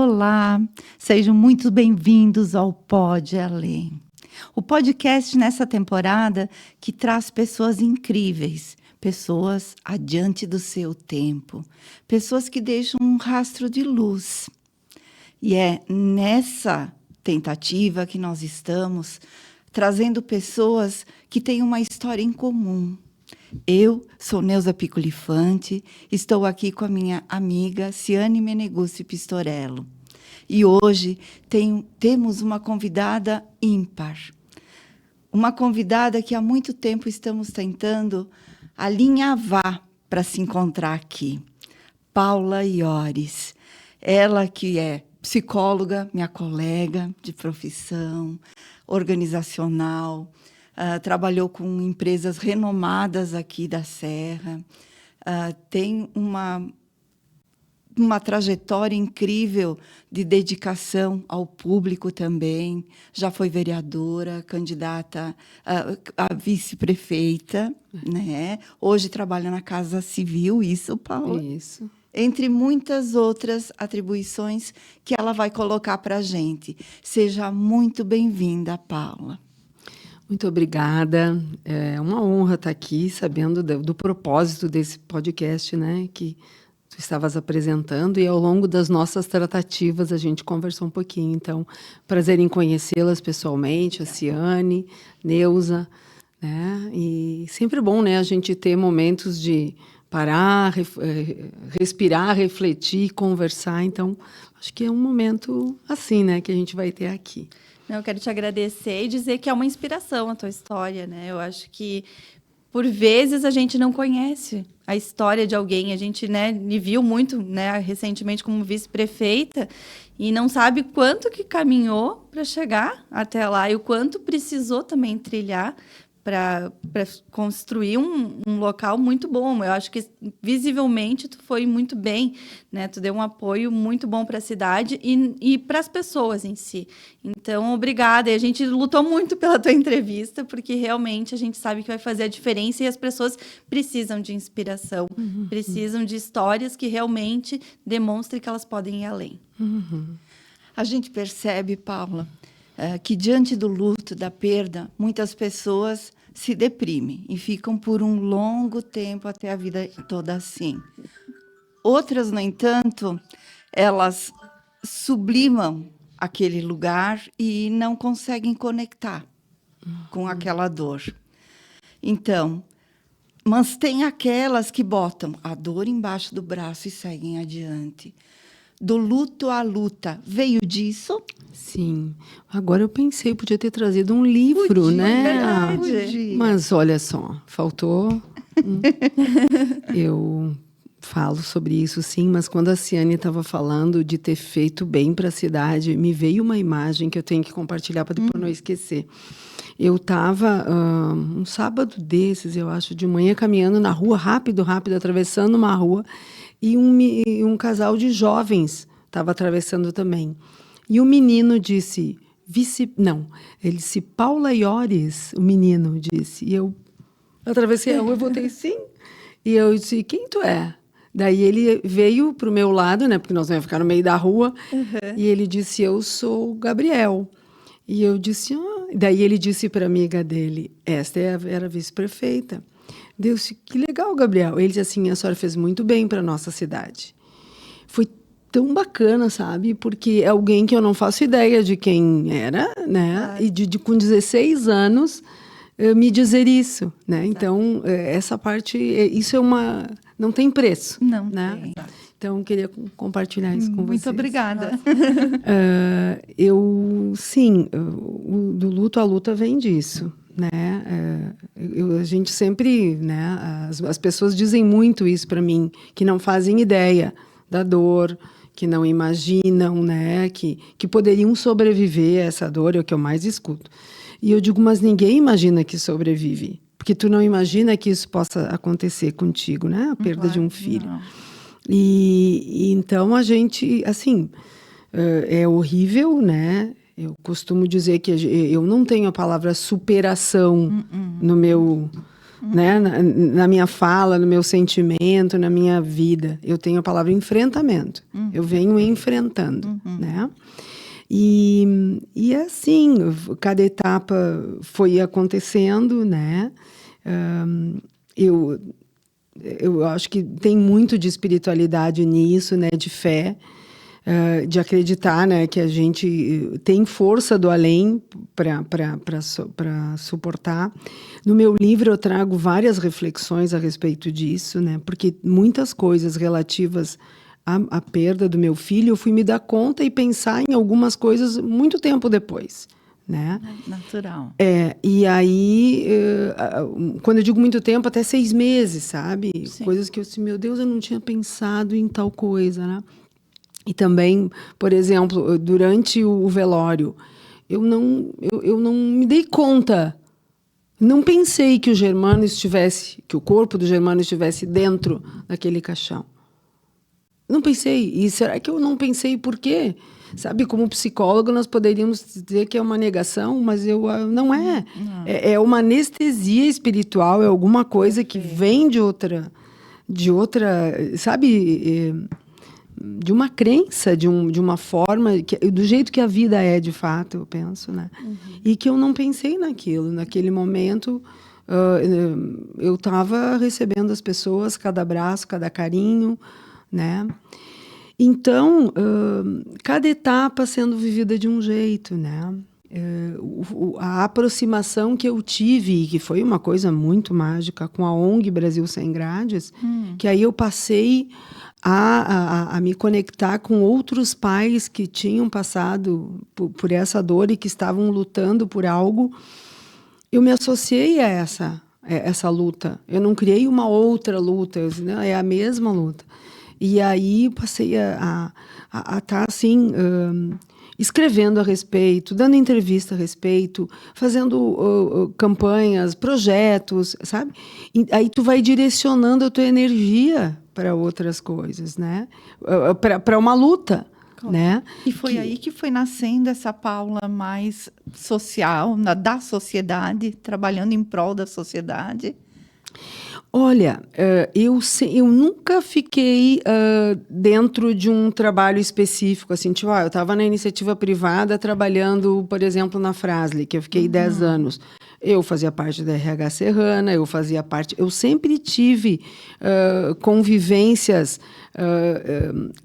Olá, sejam muito bem-vindos ao Pode Além. O podcast nessa temporada que traz pessoas incríveis, pessoas adiante do seu tempo, pessoas que deixam um rastro de luz. E é nessa tentativa que nós estamos trazendo pessoas que têm uma história em comum. Eu sou Neuza Picolifante, estou aqui com a minha amiga Ciane Meneguzzi Pistorello. E hoje temos uma convidada ímpar. Uma convidada que há muito tempo estamos tentando alinhavar para se encontrar aqui. Paula Iores. Ela que é psicóloga, minha colega de profissão, organizacional, trabalhou com empresas renomadas aqui da Serra, tem uma trajetória incrível de dedicação ao público também, já foi vereadora, candidata a vice-prefeita, né? Hoje trabalha na Casa Civil, isso, Paula? Isso. Entre muitas outras atribuições que ela vai colocar para a gente. Seja muito bem-vinda, Paula. Muito obrigada. É uma honra estar aqui, sabendo do propósito desse podcast, né, que tu estavas apresentando, e ao longo das nossas tratativas a gente conversou um pouquinho. Então, prazer em conhecê-las pessoalmente, a Ciane, Neuza, né, e sempre bom, né, a gente ter momentos de parar, respirar, refletir, conversar. Então, acho que é um momento assim, né, que a gente vai ter aqui. Eu quero te agradecer e dizer que é uma inspiração a tua história, né? Eu acho que, por vezes, a gente não conhece a história de alguém. A gente, né, me viu muito, né, recentemente como vice-prefeita e não sabe quanto que caminhou para chegar até lá e o quanto precisou também trilhar para construir um local muito bom. Eu acho que, visivelmente, tu foi muito bem, né? Tu deu um apoio muito bom para a cidade e para as pessoas em si. Então, obrigada. E a gente lutou muito pela tua entrevista, porque realmente a gente sabe que vai fazer a diferença e as pessoas precisam de inspiração, precisam de histórias que realmente demonstrem que elas podem ir além. A gente percebe, Paula, que diante do luto, da perda, muitas pessoas se deprimem e ficam por um longo tempo até a vida toda assim. Outras, no entanto, elas sublimam aquele lugar e não conseguem conectar com aquela dor. Então, mas tem aquelas que botam a dor embaixo do braço e seguem adiante. Do luto à luta, veio disso? Sim. Agora eu pensei, podia ter trazido um livro, Podia, né? Podia. Mas olha só, faltou. Eu falo sobre isso, sim, mas quando a Ciane estava falando de ter feito bem para a cidade, me veio uma imagem que eu tenho que compartilhar para depois não esquecer. Eu estava, um sábado desses, eu acho, de manhã, caminhando na rua, rápido, atravessando uma rua, e um casal de jovens estava atravessando também. E o menino disse, ele disse, Paula Iores, o menino disse. E eu atravessei a rua e voltei, sim. E eu disse, quem tu é? Daí ele veio para o meu lado, né, porque nós não ia ficar no meio da rua, e ele disse, eu sou o Gabriel. E eu disse, daí ele disse para a amiga dele, esta era a vice-prefeita. Deus, que legal, Gabriel. Ele disse assim, a senhora fez muito bem para a nossa cidade. Foi tão bacana, sabe? Porque é alguém que eu não faço ideia de quem era, né? E com 16 anos, me dizer isso, né? Então, essa parte, isso é uma... Não tem preço. Não né? tem. Então, queria compartilhar isso com vocês. Muito obrigada. Do luto à luta vem disso. Né? A gente sempre, né? As pessoas dizem muito isso para mim, que não fazem ideia da dor, que não imaginam, né? Que poderiam sobreviver a essa dor, é o que eu mais escuto. E eu digo, mas ninguém imagina que sobrevive, porque tu não imagina que isso possa acontecer contigo, né? A perda de um filho. Não. E então a gente, assim, é horrível, né? Eu costumo dizer que eu não tenho a palavra superação no meu né? Na minha fala, no meu sentimento, na minha vida. Eu tenho a palavra enfrentamento. Eu venho enfrentando, né? E assim, cada etapa foi acontecendo, né? Eu acho que tem muito de espiritualidade nisso, né? De fé. De acreditar, né, que a gente tem força do além para suportar. No meu livro eu trago várias reflexões a respeito disso, né, porque muitas coisas relativas à perda do meu filho eu fui me dar conta e pensar em algumas coisas muito tempo depois. Né? Natural. E aí, quando eu digo muito tempo, até 6 meses, sabe? Sim. Coisas que eu disse, meu Deus, eu não tinha pensado em tal coisa, né? E também, por exemplo, durante o velório, eu não me dei conta, não pensei que que o corpo do Germano estivesse dentro daquele caixão. Não pensei. E será que eu não pensei por quê? Sabe, como psicólogo, nós poderíamos dizer que é uma negação, mas não é. Não. É uma anestesia espiritual, é alguma coisa que vem de outra, sabe, de uma crença, de uma forma, do jeito que a vida é, de fato, eu penso, né? E que eu não pensei naquilo. Naquele momento, eu estava recebendo as pessoas, cada abraço, cada carinho, né? Então, cada etapa sendo vivida de um jeito, né? A aproximação que eu tive, que foi uma coisa muito mágica, com a ONG Brasil Sem Grades, que aí eu passei a me conectar com outros pais que tinham passado por essa dor e que estavam lutando por algo. Eu me associei a essa luta. Eu não criei uma outra luta, eu disse, não, é a mesma luta. E aí passei a estar assim, escrevendo a respeito, dando entrevista a respeito, fazendo campanhas, projetos, sabe? E aí tu vai direcionando a tua energia para outras coisas, né? Para uma luta, né? E foi aí que foi nascendo essa Paula mais social, da sociedade, trabalhando em prol da sociedade. Olha, eu nunca fiquei dentro de um trabalho específico, assim, tipo, eu estava na iniciativa privada trabalhando, por exemplo, na Frasle, que eu fiquei 10 anos. Eu fazia parte da RH Serrana, eu sempre tive convivências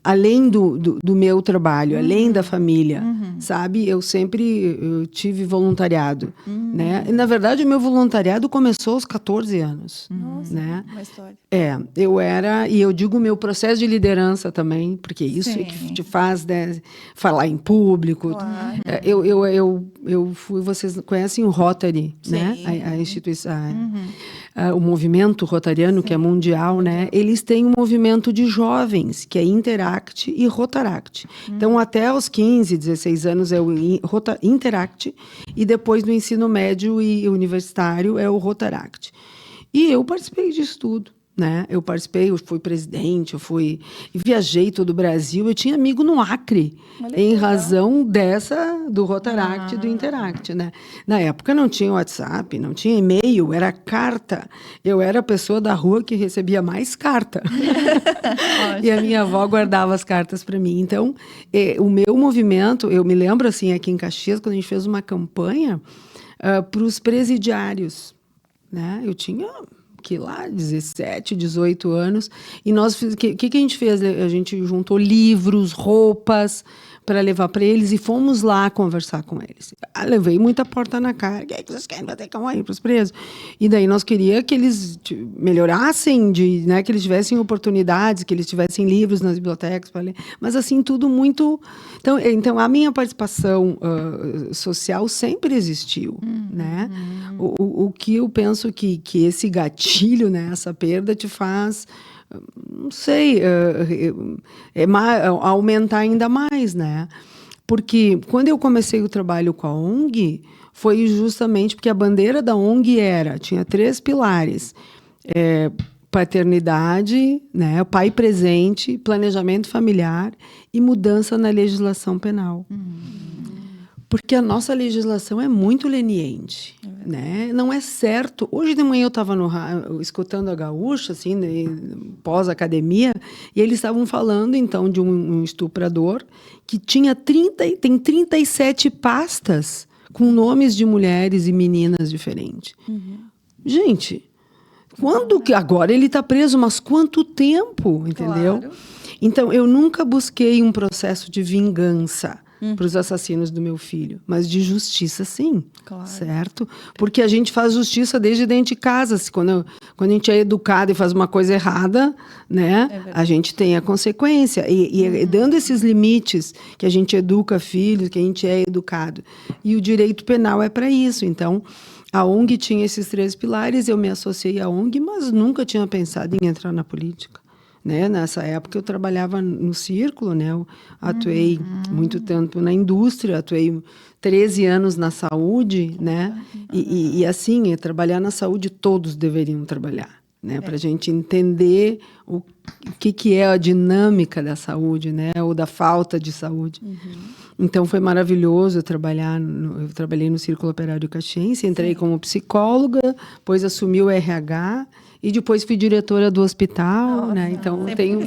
além do meu trabalho, além da família, sabe? Eu sempre tive voluntariado, né? E, na verdade, o meu voluntariado começou aos 14 anos. Nossa, Né? uma história. Eu era, e eu digo meu processo de liderança também, porque isso é que te faz, né, falar em público. Claro. Eu fui, vocês conhecem o Rotary, né? A instituição, o movimento rotariano, que é mundial, né? Eles têm um movimento de jovens, que é Interact e Rotaract. Então, até os 15, 16 anos é o Interact, e depois no ensino médio e universitário é o Rotaract. E eu participei disso tudo, né? Eu fui presidente, viajei todo o Brasil. Eu tinha amigo no Acre, em razão do Rotaract e do Interact, né? Na época não tinha WhatsApp, não tinha e-mail, era carta. Eu era a pessoa da rua que recebia mais carta. E a minha avó guardava as cartas para mim. Então, o meu movimento, eu me lembro assim, aqui em Caxias, quando a gente fez uma campanha para os presidiários. Né? Eu tinha 17, 18 anos, e nós o que a gente fez? A gente juntou livros, roupas para levar para eles e fomos lá conversar com eles. Levei muita porta na cara. O que vocês querem fazer com aí para os presos? E daí nós queríamos que eles melhorassem, né, que eles tivessem oportunidades, que eles tivessem livros nas bibliotecas para ler. Mas assim, tudo muito... Então a minha participação social sempre existiu. Né? O que eu penso que esse gatilho, né, essa perda te faz... não sei, aumentar ainda mais, né? Porque quando eu comecei o trabalho com a ONG, foi justamente porque a bandeira da ONG tinha 3 pilares: paternidade, né, pai presente, planejamento familiar e mudança na legislação penal. Porque a nossa legislação é muito leniente, né? Não é certo. Hoje de manhã eu estava escutando a Gaúcha, assim, pós-academia, e eles estavam falando, então, de um estuprador que tem 37 pastas com nomes de mulheres e meninas diferentes. Gente, agora ele está preso, mas quanto tempo, entendeu? Claro. Então, eu nunca busquei um processo de vingança para os assassinos do meu filho, mas de justiça, sim, Claro. certo? Porque a gente faz justiça desde dentro de casa. Quando a gente é educado e faz uma coisa errada, né, a gente tem a consequência. E dando esses limites que a gente educa filhos, que a gente é educado. E o direito penal é para isso. Então, a ONG tinha esses 3 pilares, eu me associei à ONG, mas nunca tinha pensado em entrar na política. Né? Nessa época eu trabalhava no círculo, né? Eu atuei muito tempo na indústria, atuei 13 anos na saúde, né? E assim, trabalhar na saúde todos deveriam trabalhar, né? Para a gente entender o que é a dinâmica da saúde, né? Ou da falta de saúde. Então foi maravilhoso eu trabalhei no Círculo Operário Caxiense, entrei como psicóloga, depois assumi o RH. E depois fui diretora do hospital, né? Então tenho.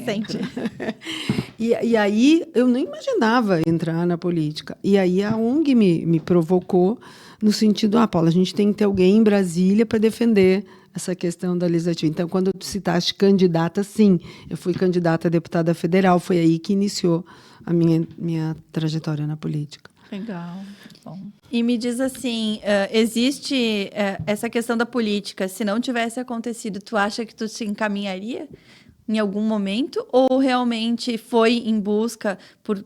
E aí eu nem imaginava entrar na política. E aí a ONG me provocou no sentido, Paula, a gente tem que ter alguém em Brasília para defender essa questão da legislativa. Então, quando tu citaste candidata, sim, eu fui candidata a deputada federal. Foi aí que iniciou a minha trajetória na política. Legal, bom. E me diz assim, existe essa questão da política, se não tivesse acontecido, tu acha que tu se encaminharia em algum momento? Ou realmente foi em busca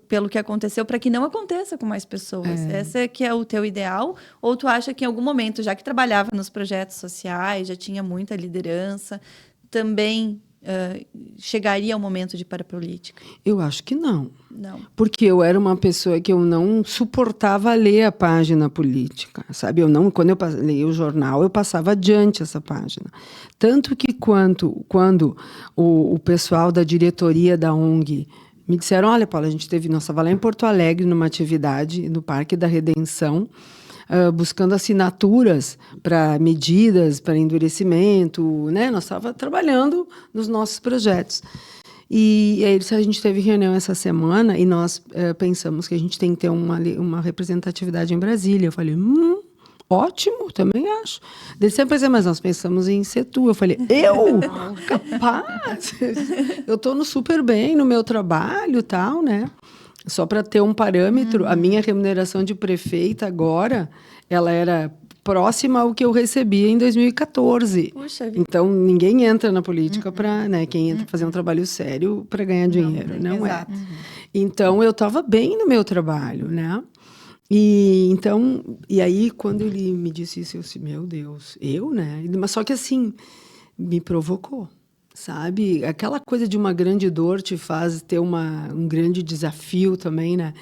pelo que aconteceu para que não aconteça com mais pessoas? Esse que é o teu ideal? Ou tu acha que em algum momento, já que trabalhava nos projetos sociais, já tinha muita liderança, também chegaria ao momento de ir para a política? Eu acho que não. Não. Porque eu era uma pessoa que eu não suportava ler a página política, sabe? Quando eu leia o jornal, eu passava adiante essa página. Tanto que quando o pessoal da diretoria da ONG me disseram, olha, Paula, nós estava lá em Porto Alegre numa atividade no Parque da Redenção, buscando assinaturas para medidas, para endurecimento, né? Nós estávamos trabalhando nos nossos projetos. E aí a gente teve reunião essa semana e nós pensamos que a gente tem que ter uma representatividade em Brasília. Eu falei, ótimo, também acho. Ele sempre dizia, mas nós pensamos em ser tu. Eu falei, eu? Capaz! Eu estou super bem no meu trabalho e tal, né? Só para ter um parâmetro, a minha remuneração de prefeita agora, ela era próxima ao que eu recebia em 2014. Puxa vida. Então, ninguém entra na política para, né, quem entra fazer um trabalho sério para ganhar dinheiro, não é. Então, eu estava bem no meu trabalho, né? E aí, quando ele me disse isso, eu disse, meu Deus, né? Mas só que assim, me provocou. Sabe? Aquela coisa de uma grande dor te faz ter um grande desafio também, né?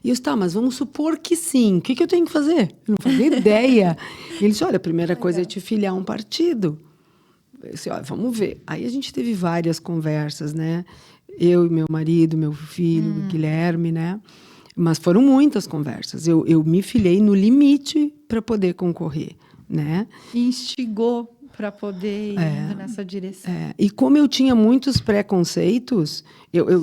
E eu disse, mas vamos supor que sim. O que eu tenho que fazer? Eu não fazia ideia. Ele disse, olha, a primeira coisa é te filiar a um partido. Eu disse, olha, vamos ver. Aí a gente teve várias conversas, né? Eu e meu marido, meu filho, Guilherme, né? Mas foram muitas conversas. Eu me filiei no limite para poder concorrer, né? Instigou para poder ir nessa direção. E como eu tinha muitos preconceitos,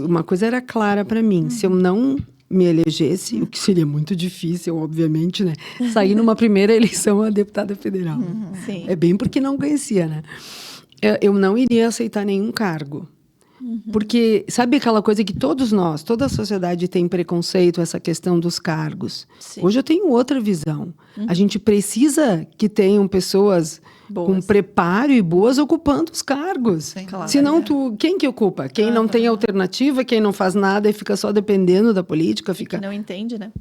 uma coisa era clara para mim. Se eu não me elegesse, o que seria muito difícil, obviamente, né? Sair numa primeira eleição a deputada federal. Sim. É bem porque não conhecia, né? Eu não iria aceitar nenhum cargo. Porque, sabe aquela coisa que todos nós, toda a sociedade tem preconceito, essa questão dos cargos. Sim. Hoje eu tenho outra visão. A gente precisa que tenham pessoas com preparo e boas ocupando os cargos. Sim, claro. Senão, quem que ocupa? Quem não tem alternativa, quem não faz nada e fica só dependendo da política. Que não entende, né?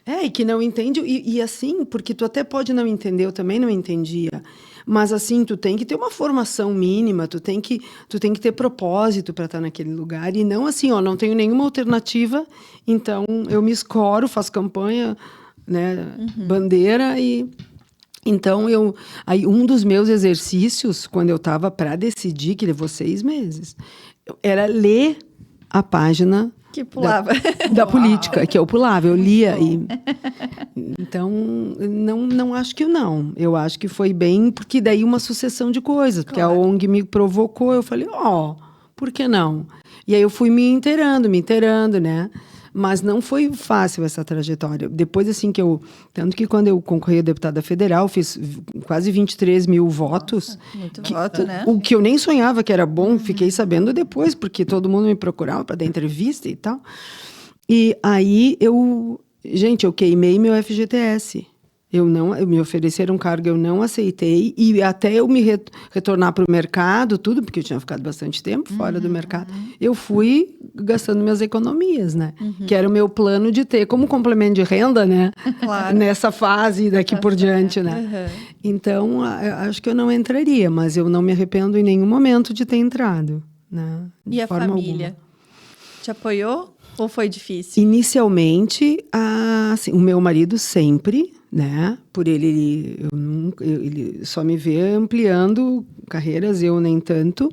E que não entende. E assim, porque tu até pode não entender, eu também não entendia. Mas assim, tu tem que ter uma formação mínima, tu tem que ter propósito para estar naquele lugar. E não assim, não tenho nenhuma alternativa, então eu me escoro, faço campanha, né, bandeira e... Então, aí um dos meus exercícios, quando eu estava para decidir, que levou 6 meses, era ler a página Que pulava. Da política, que eu pulava, eu lia. Então, não acho que não. Eu acho que foi bem, porque daí uma sucessão de coisas. Porque a ONG me provocou, eu falei, por que não? E aí eu fui me inteirando, né? Mas não foi fácil essa trajetória. Depois, assim, tanto que quando eu concorri a deputada federal, fiz quase 23 mil votos. Muito voto, né? O que eu nem sonhava que era bom, fiquei sabendo depois, porque todo mundo me procurava para dar entrevista e tal. E aí eu queimei meu FGTS. Me ofereceram um cargo, eu não aceitei. E até eu me retornar para o mercado, tudo, porque eu tinha ficado bastante tempo fora do mercado, eu fui gastando minhas economias, né? Que era o meu plano de ter como complemento de renda, né? Claro. Nessa fase daqui por diante, né? Então, acho que eu não entraria, mas eu não me arrependo em nenhum momento de ter entrado, né? E a família? Te apoiou ou foi difícil? Inicialmente, assim, o meu marido sempre, né? Por ele só me vê ampliando carreiras, eu nem tanto.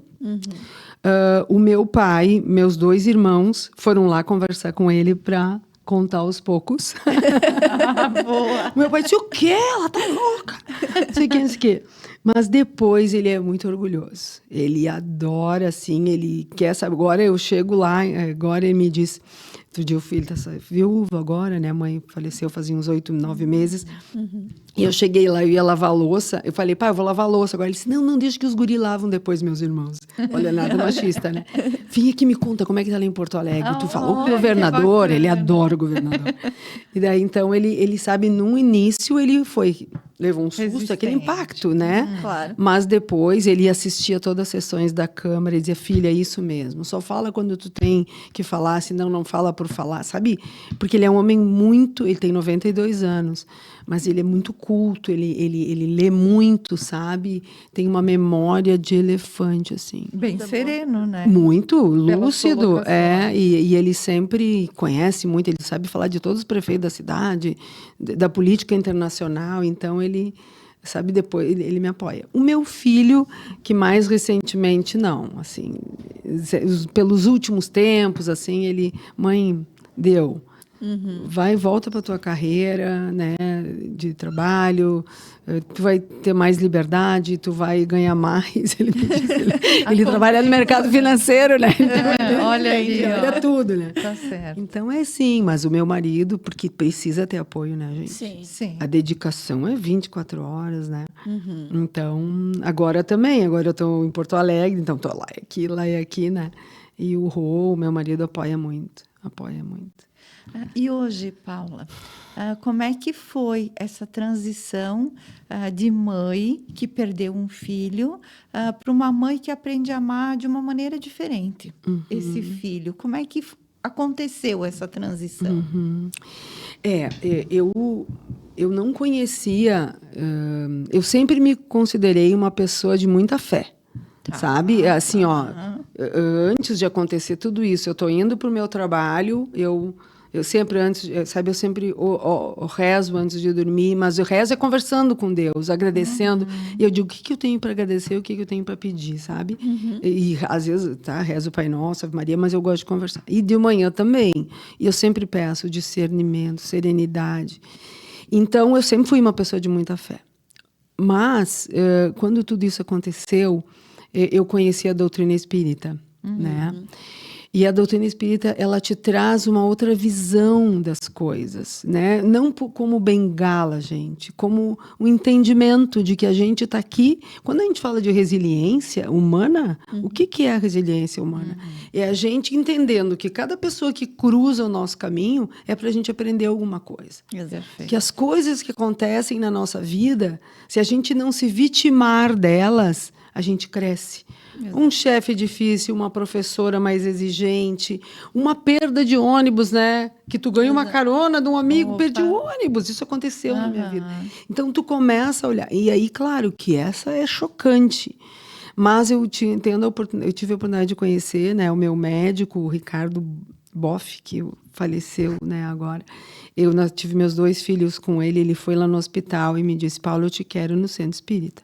O meu pai, meus 2 irmãos foram lá conversar com ele para contar aos poucos. Boa. Meu pai disse, o quê? Ela tá louca. Não sei o que. Mas depois ele é muito orgulhoso. Ele adora, assim, ele quer saber. Agora eu chego lá, agora ele me diz... Outro dia o filho tá viúvo agora, né? A mãe faleceu fazia uns 8, 9 meses. E eu cheguei lá, eu ia lavar a louça. Eu falei, pai, eu vou lavar a louça. Agora ele disse, não, deixa que os guri lavam depois, meus irmãos. Olha, nada machista, né? Vem aqui, me conta como é que tá lá em Porto Alegre. Tu falou com o governador, ele adora o governador. E daí, então, ele sabe, no início, ele levou um susto, aquele impacto, né? Claro. Mas depois ele assistia todas as sessões da Câmara e dizia, filha, é isso mesmo. Só fala quando tu tem que falar, senão não fala por falar, sabe? Porque ele é um homem ele tem 92 anos, mas ele é muito culto, ele lê muito, sabe? Tem uma memória de elefante, assim. Bem sereno, né? Muito lúcido, colocação. e ele sempre conhece muito, ele sabe falar de todos os prefeitos da cidade, da política internacional, então ele sabe, depois ele me apoia. O meu filho, que mais recentemente não, assim, pelos últimos tempos, assim, mãe, deu. Vai e volta para tua carreira, né, de trabalho, tu vai ter mais liberdade, tu vai ganhar mais. Ele me disse, ele trabalha no mercado financeiro, né? Então, olha aí, olha tudo, né? Tá certo. Então é sim, mas o meu marido, porque precisa ter apoio, né, gente? Sim. A dedicação é 24 horas, né? Então, agora eu estou em Porto Alegre, então estou lá e aqui, né? E o meu marido apoia muito. E hoje, Paula, como é que foi essa transição de mãe que perdeu um filho para uma mãe que aprende a amar de uma maneira diferente esse filho? Como é que aconteceu essa transição? Eu não conhecia, eu sempre me considerei uma pessoa de muita fé. Sabe? Assim, antes de acontecer tudo isso, eu estou indo para o meu trabalho, eu sempre eu sempre rezo antes de dormir, mas o rezo é conversando com Deus, agradecendo. E eu digo, o que eu tenho para agradecer, o que eu tenho para pedir, sabe? E às vezes, rezo o Pai Nosso, Ave Maria, mas eu gosto de conversar. E de manhã também. E eu sempre peço discernimento, serenidade. Então, eu sempre fui uma pessoa de muita fé. Mas, quando tudo isso aconteceu, eu conheci a doutrina espírita, né? E a doutrina espírita, ela te traz uma outra visão das coisas, né? Não como bengala, gente, como um entendimento de que a gente está aqui. Quando a gente fala de resiliência humana, o que é a resiliência humana? É a gente entendendo que cada pessoa que cruza o nosso caminho é para a gente aprender alguma coisa. Exato. Que as coisas que acontecem na nossa vida, se a gente não se vitimar delas, a gente cresce. Um chefe difícil, uma professora mais exigente, uma perda de ônibus, né? Que tu ganha uma carona de um amigo, perdi o ônibus. Isso aconteceu na minha vida. Então, tu começa a olhar. E aí, claro, que essa é chocante. Mas eu tive a oportunidade de conhecer, né, o meu médico, o Ricardo Boff, que faleceu, né, agora. Eu tive meus 2 filhos com ele. Ele foi lá no hospital e me disse, Paulo, eu te quero no centro espírita.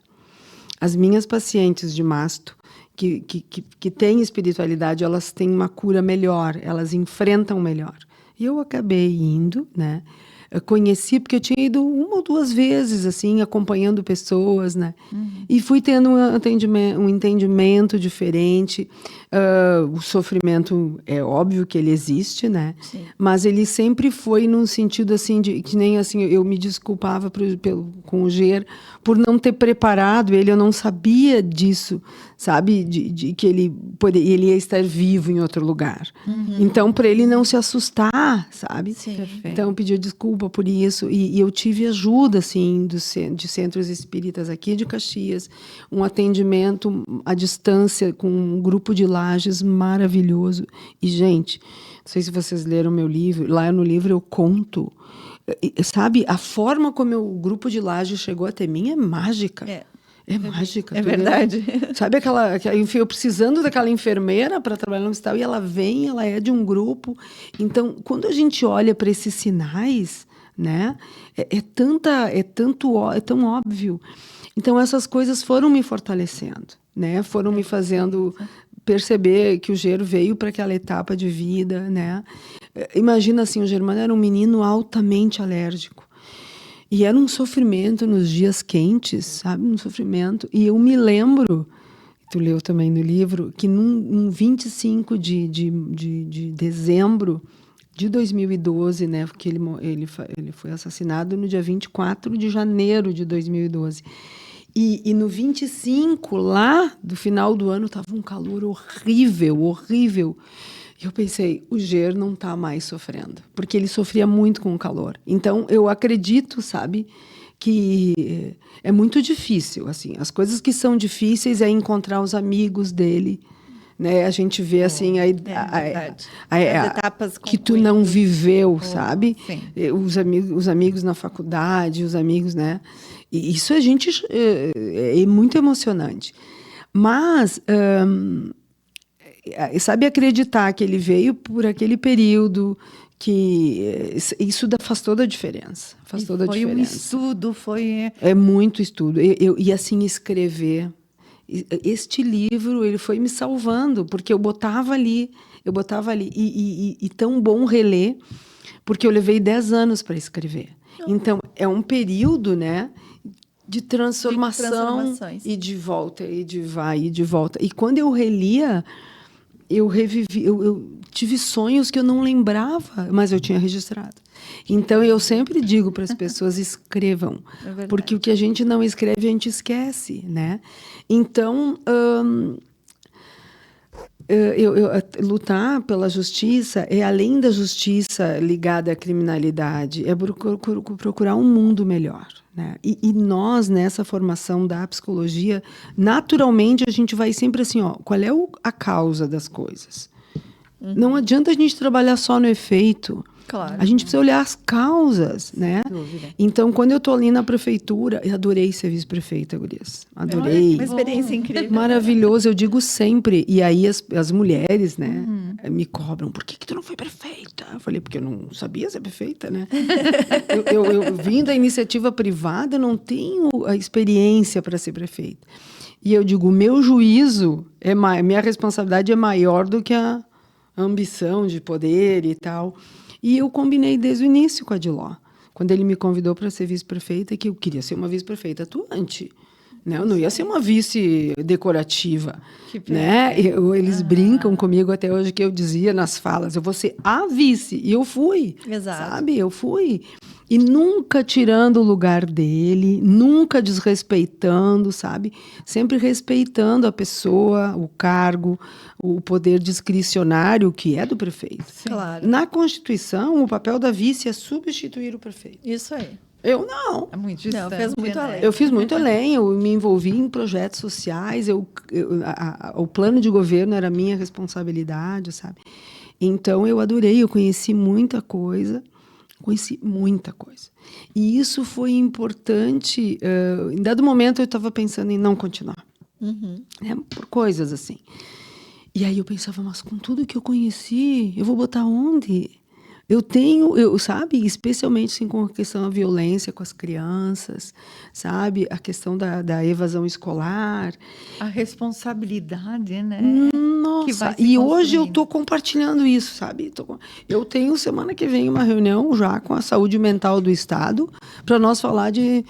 As minhas pacientes de masto, que têm espiritualidade, elas têm uma cura melhor, elas enfrentam melhor. E eu acabei indo, né? Eu conheci, porque eu tinha ido 1 ou 2 vezes, assim, acompanhando pessoas, né? E fui tendo um entendimento diferente. O sofrimento, é óbvio que ele existe, né? Sim. Mas ele sempre foi num sentido, assim, de que nem, assim, eu me desculpava com o Ger por não ter preparado ele, eu não sabia disso, sabe? De que ele ia estar vivo em outro lugar. Então, para ele não se assustar, sabe? Sim. Perfeito. Então, eu pedi desculpa por isso. E eu tive ajuda, assim, de centros espíritas aqui de Caxias. Um atendimento à distância com um grupo de lajes maravilhoso. E, gente, não sei se vocês leram meu livro. Lá no livro eu conto. Sabe, a forma como o grupo de lajes chegou até mim é mágica. É mágica. É verdade. Sabe eu precisando daquela enfermeira para trabalhar no hospital e ela vem, ela é de um grupo. Então, quando a gente olha para esses sinais, né, é tão óbvio. Então, essas coisas foram me fortalecendo, né, foram me fazendo perceber que o Ger veio para aquela etapa de vida, né. Imagina assim, o Germano era um menino altamente alérgico. E era um sofrimento nos dias quentes, sabe? Um sofrimento. E eu me lembro, tu leu também no livro, que num 25 de dezembro de 2012, né? Porque ele foi assassinado no dia 24 de janeiro de 2012. E no 25, lá do final do ano, estava um calor horrível, horrível. E eu pensei, o Ger não está mais sofrendo, porque ele sofria muito com o calor. Então, eu acredito, sabe, que é muito difícil, assim. As coisas que são difíceis é encontrar os amigos dele, né? A gente vê, assim, verdade. as etapas que tu não viveu, sabe? sim. Os amigos na faculdade, os amigos, né? E isso a gente é muito emocionante. Mas... sabe, acreditar que ele veio por aquele período, que isso faz toda a diferença. Faz toda a Foi diferença. um estudo, foi... É muito estudo. E assim, escrever. Este livro, ele foi me salvando, porque eu botava ali. E tão bom reler, porque eu levei 10 anos para escrever. Então, é um período, né, de transformação e de volta, e de vai, e de volta. E quando eu relia... eu revivi, eu tive sonhos que eu não lembrava, mas eu tinha registrado. Então, eu sempre digo para as pessoas, escrevam. Porque o que a gente não escreve, a gente esquece, né? Então, lutar pela justiça é, além da justiça ligada à criminalidade, é procurar um mundo melhor. Né? E nós, nessa formação da psicologia, naturalmente a gente vai sempre assim, ó, qual é a causa das coisas? Não adianta a gente trabalhar só no efeito. Claro. A gente precisa olhar as causas, né? Então, quando eu estou ali na prefeitura, eu adorei ser vice-prefeita, gurias. Adorei. Uma experiência incrível. Maravilhoso, eu digo sempre. E aí as mulheres, né, me cobram. Por que tu não foi prefeita? Eu falei, porque eu não sabia ser prefeita, né? eu vim da iniciativa privada, eu não tenho a experiência para ser prefeita. E eu digo, o meu juízo, minha responsabilidade é maior do que a ambição de poder e tal. E eu combinei desde o início com a Adiló, quando ele me convidou para ser vice-prefeita, que eu queria ser uma vice-prefeita atuante. Né? Eu não ia ser uma vice decorativa. Né? Eles brincam comigo até hoje, que eu dizia nas falas, eu vou ser a vice. E eu fui. Exato. Sabe? Eu fui. E nunca tirando o lugar dele, nunca desrespeitando, sabe? Sempre respeitando a pessoa, o cargo, o poder discricionário que é do prefeito. Claro. Na Constituição, o papel da vice é substituir o prefeito. Isso aí. Eu não. É muito distante, Não, fez muito né? além. Eu fiz muito além, eu me envolvi em projetos sociais, o plano de governo era minha responsabilidade, sabe? Então, eu adorei, eu conheci muita coisa. E isso foi importante. Em dado momento, eu estava pensando em não continuar. Né? Por coisas assim. E aí eu pensava, mas com tudo que eu conheci, eu vou botar onde? sabe, especialmente assim, com a questão da violência com as crianças, sabe, a questão da evasão escolar. A responsabilidade, né? Que vai Nossa, se e hoje eu construindo. tô compartilhando isso, sabe? Eu tenho semana que vem uma reunião já com a saúde mental do Estado para nós falar de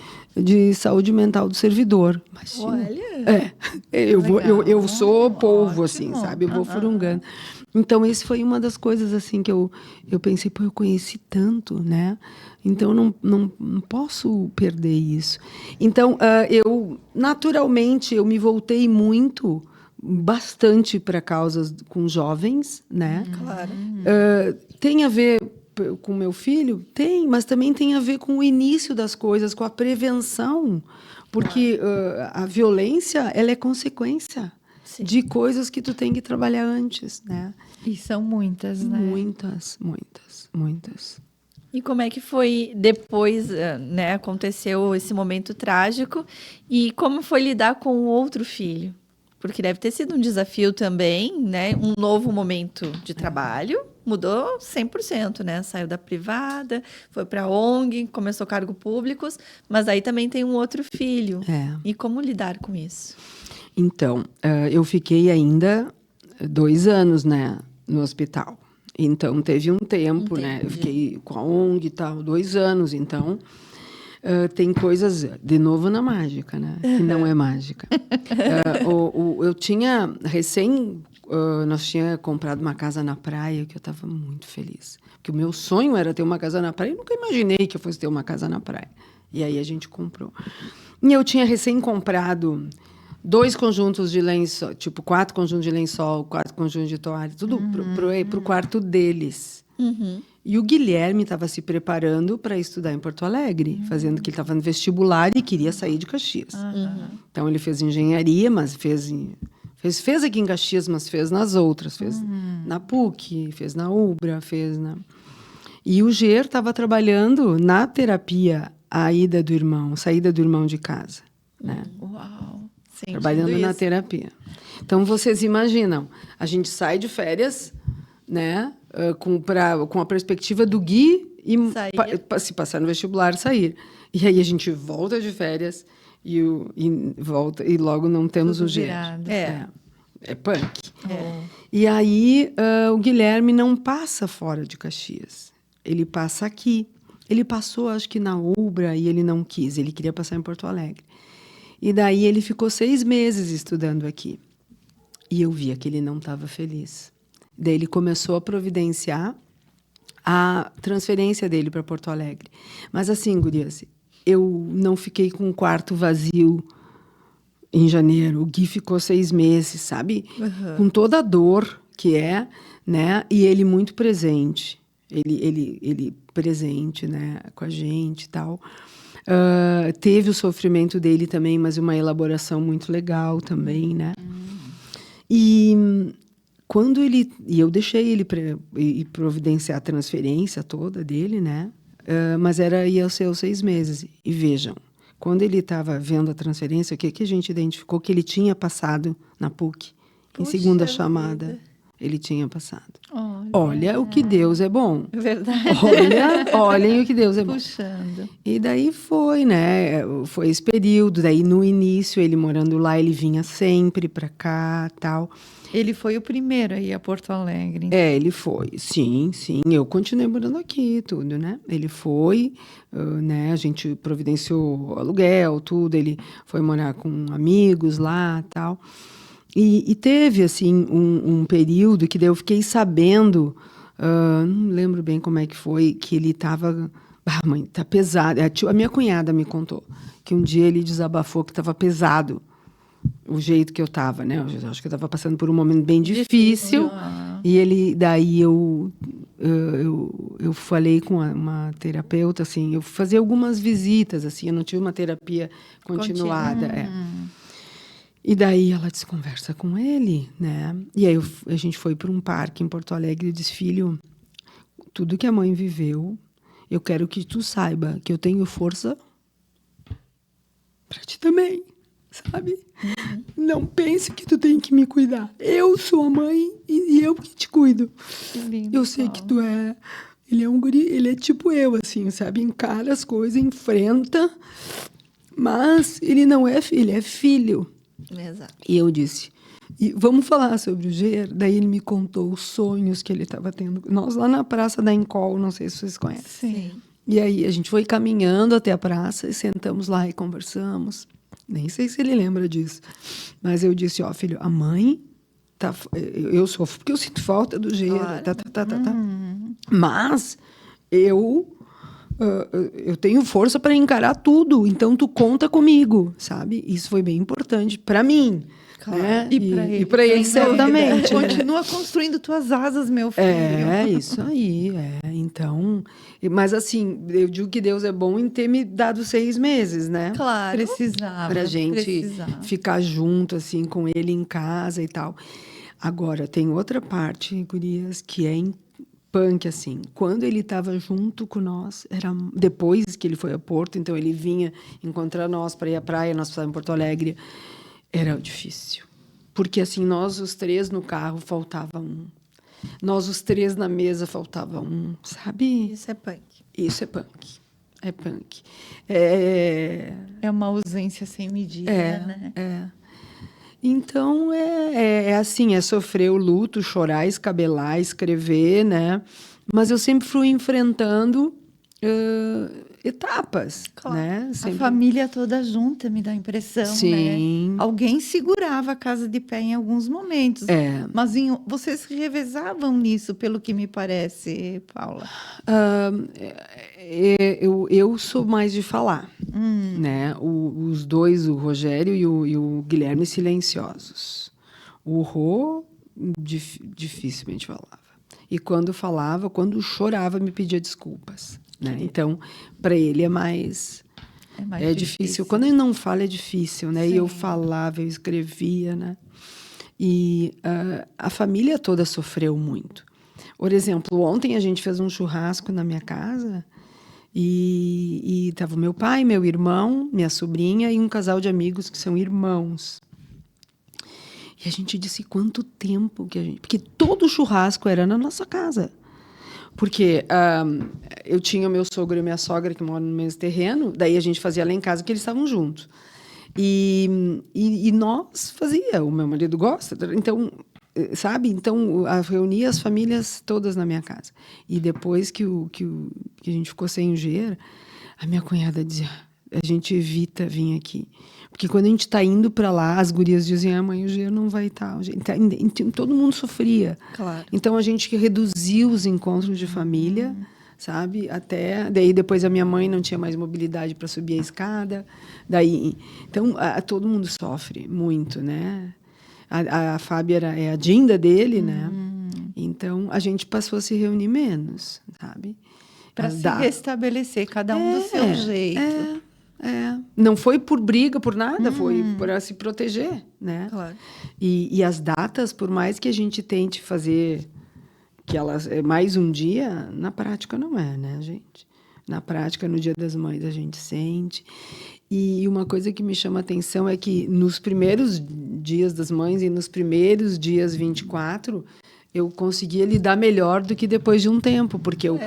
saúde mental do servidor. Imagina. Olha! Eu sou Legal, polvo, assim, ótimo. sabe? Eu vou furungando. Então, esse foi uma das coisas, assim, que eu pensei, pô, eu conheci tanto, né? Então, não posso perder isso. Então, naturalmente, eu me voltei bastante para causas com jovens, né? Claro. Tem a ver com meu filho? Tem, mas também tem a ver com o início das coisas, com a prevenção, porque a violência, ela é consequência Sim. de coisas que tu tem que trabalhar antes, né? E são muitas, né? Muitas. E como é que foi depois, né? Aconteceu esse momento trágico. E como foi lidar com o outro filho? Porque deve ter sido um desafio também, né? Um novo momento de trabalho. Mudou 100%, né? Saiu da privada, foi para a ONG, começou cargos públicos. Mas aí também tem um outro filho. É. E como lidar com isso? Então, eu fiquei ainda 2 anos, né, no hospital. Então, teve um tempo, né? Eu fiquei com a ONG e tal, 2 anos. Então, tem coisas, de novo, na mágica, né? Que não é mágica. Eu tinha nós tínhamos comprado uma casa na praia, que eu estava muito feliz. Porque o meu sonho era ter uma casa na praia. Eu nunca imaginei que eu fosse ter uma casa na praia. E aí a gente comprou. E eu tinha recém comprado 2 conjuntos de lençol, tipo 4 conjuntos de lençol, 4 conjuntos de toalha, tudo pro quarto deles. E o Guilherme estava se preparando para estudar em Porto Alegre, fazendo que ele estava no vestibular e queria sair de Caxias. Então ele fez engenharia, mas fez aqui em Caxias, mas fez nas outras, fez na PUC, fez na UBRA, E o Ger estava trabalhando na terapia saída do irmão de casa, né? Uau! Sentindo Trabalhando na isso. terapia. Então, vocês imaginam, a gente sai de férias, né, com a perspectiva do Gui e se passar no vestibular, sair. E aí a gente volta de férias e volta e logo não temos Tudo o Ger. virado. É punk. E aí o Guilherme não passa fora de Caxias. Ele passa aqui. Ele passou, acho que na UBRA, e ele não quis. Ele queria passar em Porto Alegre. E daí ele ficou 6 meses estudando aqui. E eu via que ele não estava feliz. Daí ele começou a providenciar a transferência dele para Porto Alegre. Mas assim, gurias, eu não fiquei com um quarto vazio em janeiro. O Gui ficou 6 meses, sabe? Com toda a dor que é, né? E ele muito presente. Ele presente, né? Com a gente e tal. Teve o sofrimento dele também, mas uma elaboração muito legal também, né? E quando eu deixei ele providenciar a transferência toda dele, né? Mas ia ser os 6 meses. E vejam, quando ele estava vendo a transferência, o que a gente identificou? Que ele tinha passado na PUC, em segunda chamada. Ele tinha passado. Olha o que Deus é bom. Verdade. Olhem o que Deus é bom. Puxando. E daí foi, né? Foi esse período. Daí, no início, ele morando lá, ele vinha sempre para cá, tal. Ele foi o primeiro a ir a Porto Alegre. Ele foi. Sim. Eu continuei morando aqui, tudo, né? Ele foi, né? A gente providenciou aluguel, tudo. Ele foi morar com amigos lá, tal. E teve, assim, um período que daí eu fiquei sabendo, não lembro bem como é que foi, que ele estava... mãe, tá pesado. A minha cunhada me contou que um dia ele desabafou que estava pesado o jeito que eu estava, né? Eu acho que eu estava passando por um momento bem difícil. E daí eu falei com uma terapeuta, assim, eu fazia algumas visitas, assim, eu não tive uma terapia continuada. E daí ela disse, conversa com ele, né? E aí a gente foi para um parque em Porto Alegre e disse, filho, tudo que a mãe viveu, eu quero que tu saiba que eu tenho força para ti também, sabe? Não pense que tu tem que me cuidar. Eu sou a mãe e eu que te cuido. Que lindo, Eu sei que tu é Ele é um guri, ele é tipo eu, assim, sabe? Encara as coisas, enfrenta, mas ele não é filho, ele é filho. Exato. E eu disse, e vamos falar sobre o Ger? Daí ele me contou os sonhos que ele estava tendo. Nós lá na Praça da Encol, não sei se vocês conhecem. Sim. E aí a gente foi caminhando até a praça e sentamos lá e conversamos. Nem sei se ele lembra disso. Mas eu disse, ó, filho, a mãe tá, eu sofro porque eu sinto falta do Ger, Claro. tá. Mas eu tenho força para encarar tudo, então tu conta comigo, sabe? Isso foi bem importante para mim. Claro. Né? E para ele sem certamente. dúvida. Né? Continua construindo tuas asas, meu filho. É, isso aí, Então, mas assim, eu digo que Deus é bom em ter me dado 6 meses, né? Claro. Precisava. Pra gente precisava. ficar junto, assim, com ele em casa e tal. Agora, tem outra parte, gurias, que é punk, assim. Quando ele estava junto com nós, era depois que ele foi a Porto, então ele vinha encontrar nós para ir à praia, nós estávamos em Porto Alegre, era difícil. Porque, assim, nós os 3 no carro, faltava um. Nós os 3 na mesa, faltava um, sabe? Isso é punk. Isso é punk. É punk. É uma ausência sem medida, né? Então, é assim, é sofrer o luto, chorar, escabelar, escrever, né? Mas eu sempre fui enfrentando etapas, Claro. né? Sempre... A família toda junta, me dá a impressão, Sim. né? Alguém segurava a casa de pé em alguns momentos. É. Mas vocês revezavam nisso, pelo que me parece, Paula. Eu sou mais de falar, né? Os dois, o Rogério e o Guilherme, silenciosos. O Rô dificilmente falava. E quando falava, quando chorava, me pedia desculpas. Né? Então, para ele é mais difícil. Quando ele não fala, é difícil, né? Sim. E eu falava, eu escrevia, né? E a família toda sofreu muito. Por exemplo, ontem a gente fez um churrasco na minha casa e estava meu pai, meu irmão, minha sobrinha e um casal de amigos que são irmãos. E a gente disse quanto tempo que a gente... Porque todo churrasco era na nossa casa. Porque eu tinha o meu sogro e minha sogra que moram no mesmo terreno, daí a gente fazia lá em casa porque eles estavam juntos. E nós fazia, o meu marido gosta, então, sabe? Então, reunia as famílias todas na minha casa. E depois que a gente ficou sem o Ger, a minha cunhada dizia, a gente evita vir aqui. Porque quando a gente está indo para lá, as gurias dizem, mãe, o Ger não vai estar. Todo mundo sofria. Claro. Então, a gente reduziu os encontros de família, sabe? Até... Daí, depois, a minha mãe não tinha mais mobilidade para subir a escada. Então, todo mundo sofre muito, né? A Fábia é a Dinda dele, né? Então, a gente passou a se reunir menos, sabe? Para se restabelecer, cada um do seu jeito. Não foi por briga, por nada, foi para se proteger, né? Claro. E as datas, por mais que a gente tente fazer que elas mais um dia, na prática não é, né, gente? Na prática, no Dia das Mães, a gente sente. E uma coisa que me chama a atenção é que nos primeiros dias das mães e nos primeiros dias 24, eu conseguia lidar melhor do que depois de um tempo, porque eu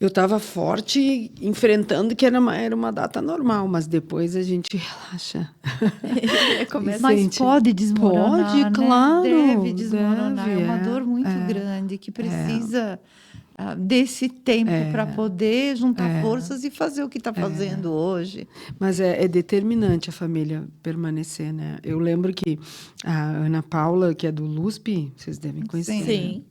estava forte, enfrentando que era uma data normal, mas depois a gente relaxa. Mas pode desmororar, pode, né? claro. Deve desmororar. Deve, é uma dor muito grande que precisa desse tempo para poder juntar forças e fazer o que está fazendo hoje. Mas é determinante a família permanecer, né? Eu lembro que a Ana Paula, que é do LUSP, vocês devem conhecer. Sim. Né?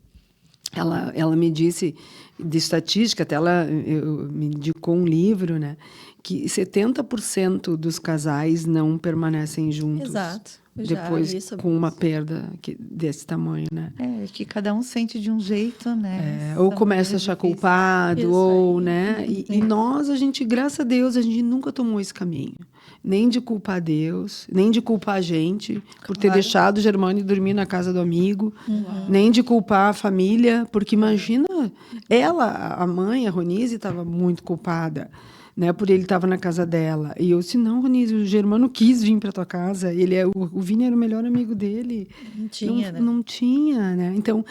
Ela me disse, de estatística, até ela me indicou um livro, né? Que 70% dos casais não permanecem juntos. Exato. Depois com uma perda desse tamanho, né? Que cada um sente de um jeito, né? Ou começa a achar culpado, ou, né? E nós, a gente, graças a Deus, a gente nunca tomou esse caminho. Nem de culpar Deus, nem de culpar a gente por ter deixado o Germano dormir na casa do amigo, nem de culpar a família, porque imagina, ela, a mãe, a Ronise, estava muito culpada, né? Por ele estava na casa dela. E eu disse, não, Ronise, o Germano quis vir para tua casa. O Vini era o melhor amigo dele. Não tinha, né? Não tinha, né? Então,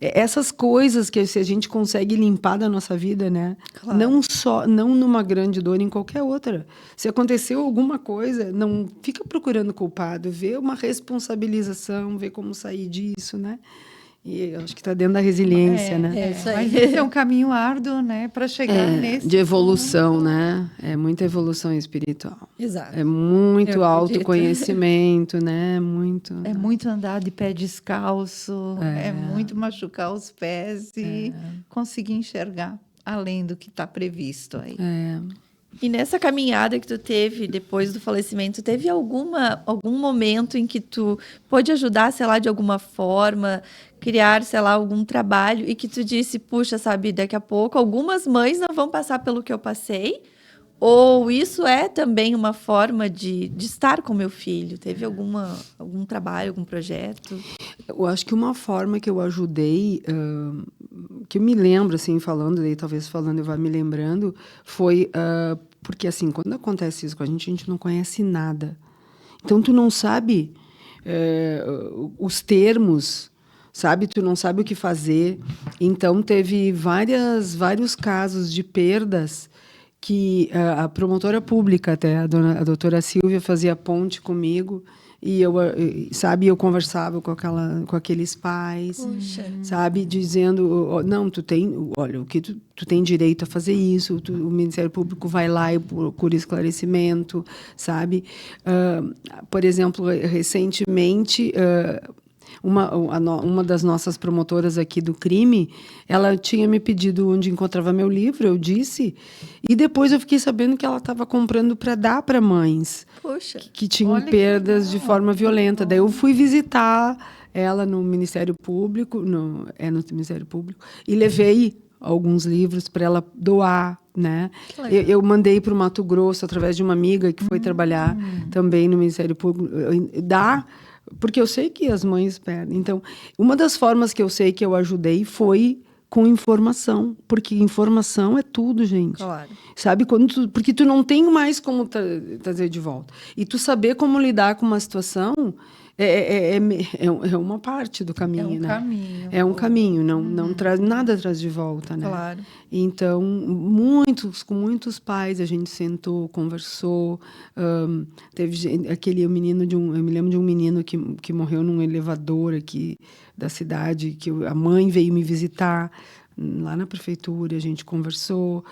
essas coisas que se a gente consegue limpar da nossa vida, né? Claro. Não numa grande dor, em qualquer outra. Se aconteceu alguma coisa, não fica procurando culpado, vê uma responsabilização, vê como sair disso, né? E eu acho que está dentro da resiliência, né? Isso aí. Mas esse é um caminho árduo, né, para chegar nesse de evolução, né? É muita evolução espiritual. Exato. É muito Eu acredito. autoconhecimento, né? Muito. É muito andar de pé descalço, é muito machucar os pés e conseguir enxergar além do que está previsto aí. E nessa caminhada que tu teve depois do falecimento, teve algum momento em que tu pôde ajudar, sei lá, de alguma forma, criar, sei lá, algum trabalho e que tu disse, puxa, sabe, daqui a pouco algumas mães não vão passar pelo que eu passei? Ou isso é também uma forma de estar com meu filho? Teve algum trabalho, algum projeto? Eu acho que uma forma que eu ajudei, que eu me lembro, assim, falando, daí talvez falando eu vá me lembrando, foi porque, assim, quando acontece isso com a gente não conhece nada. Então, tu não sabe os termos, sabe? Tu não sabe o que fazer. Então, teve vários casos de perdas que a promotora pública, até a doutora Silvia, fazia ponte comigo e eu conversava com aqueles pais, sabe, dizendo, não, olha, o que tu tem direito a fazer isso, o Ministério Público vai lá e procura esclarecimento, sabe? Por exemplo, recentemente uma das nossas promotoras aqui do crime, ela tinha me pedido onde encontrava meu livro, eu disse, e depois eu fiquei sabendo que ela estava comprando para dar para mães que tinham perdas de forma violenta. Daí eu fui visitar ela no Ministério Público, no Ministério Público, e levei alguns livros para ela doar, né? Eu mandei para o Mato Grosso através de uma amiga que foi trabalhar também no Ministério Público, porque eu sei que as mães perdem. Então, uma das formas que eu sei que eu ajudei foi com informação, porque informação é tudo, gente. Claro. Sabe? Porque tu não tem mais como trazer de volta. E tu saber como lidar com uma situação é uma parte do caminho, né? Caminho. É um caminho, não traz nada traz de volta, né? Claro. Então, com muitos pais a gente sentou, conversou. Teve eu me lembro de um menino que morreu num elevador aqui da cidade, que a mãe veio me visitar lá na prefeitura, a gente conversou.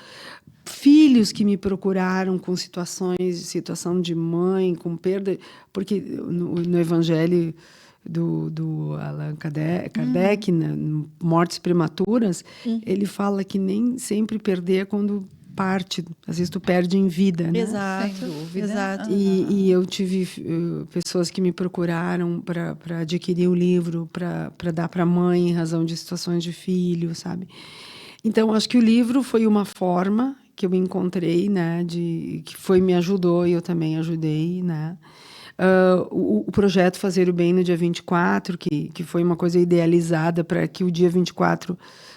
Filhos que me procuraram com situação de mãe, com perda, porque no Evangelho do Allan Kardec, mortes prematuras, ele fala que nem sempre perder é quando parte, às vezes tu perde em vida, né? Exato, sem dúvida. Exato. E eu tive pessoas que me procuraram para adquirir o livro, para dar para a mãe em razão de situações de filho, sabe? Então, acho que o livro foi uma forma que eu encontrei, né, que me ajudou e eu também ajudei, né? O projeto Fazer o Bem no dia 24, que foi uma coisa idealizada para que o dia 24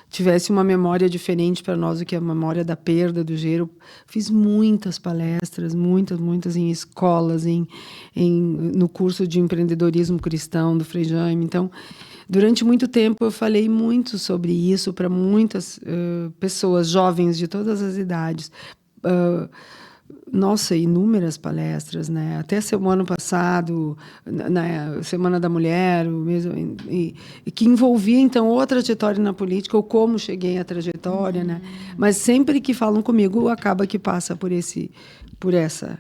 tivesse uma memória diferente para nós do que a memória da perda do Gero. Fiz muitas palestras, muitas em escolas, no curso de empreendedorismo cristão do Frei Jaime. Então, durante muito tempo eu falei muito sobre isso para muitas pessoas, jovens de todas as idades. Inúmeras palestras, né? Até o ano passado, na Semana da Mulher, e que envolvia, então, outra trajetória na política, ou como cheguei à trajetória, né? Mas sempre que falam comigo, acaba que passa por essa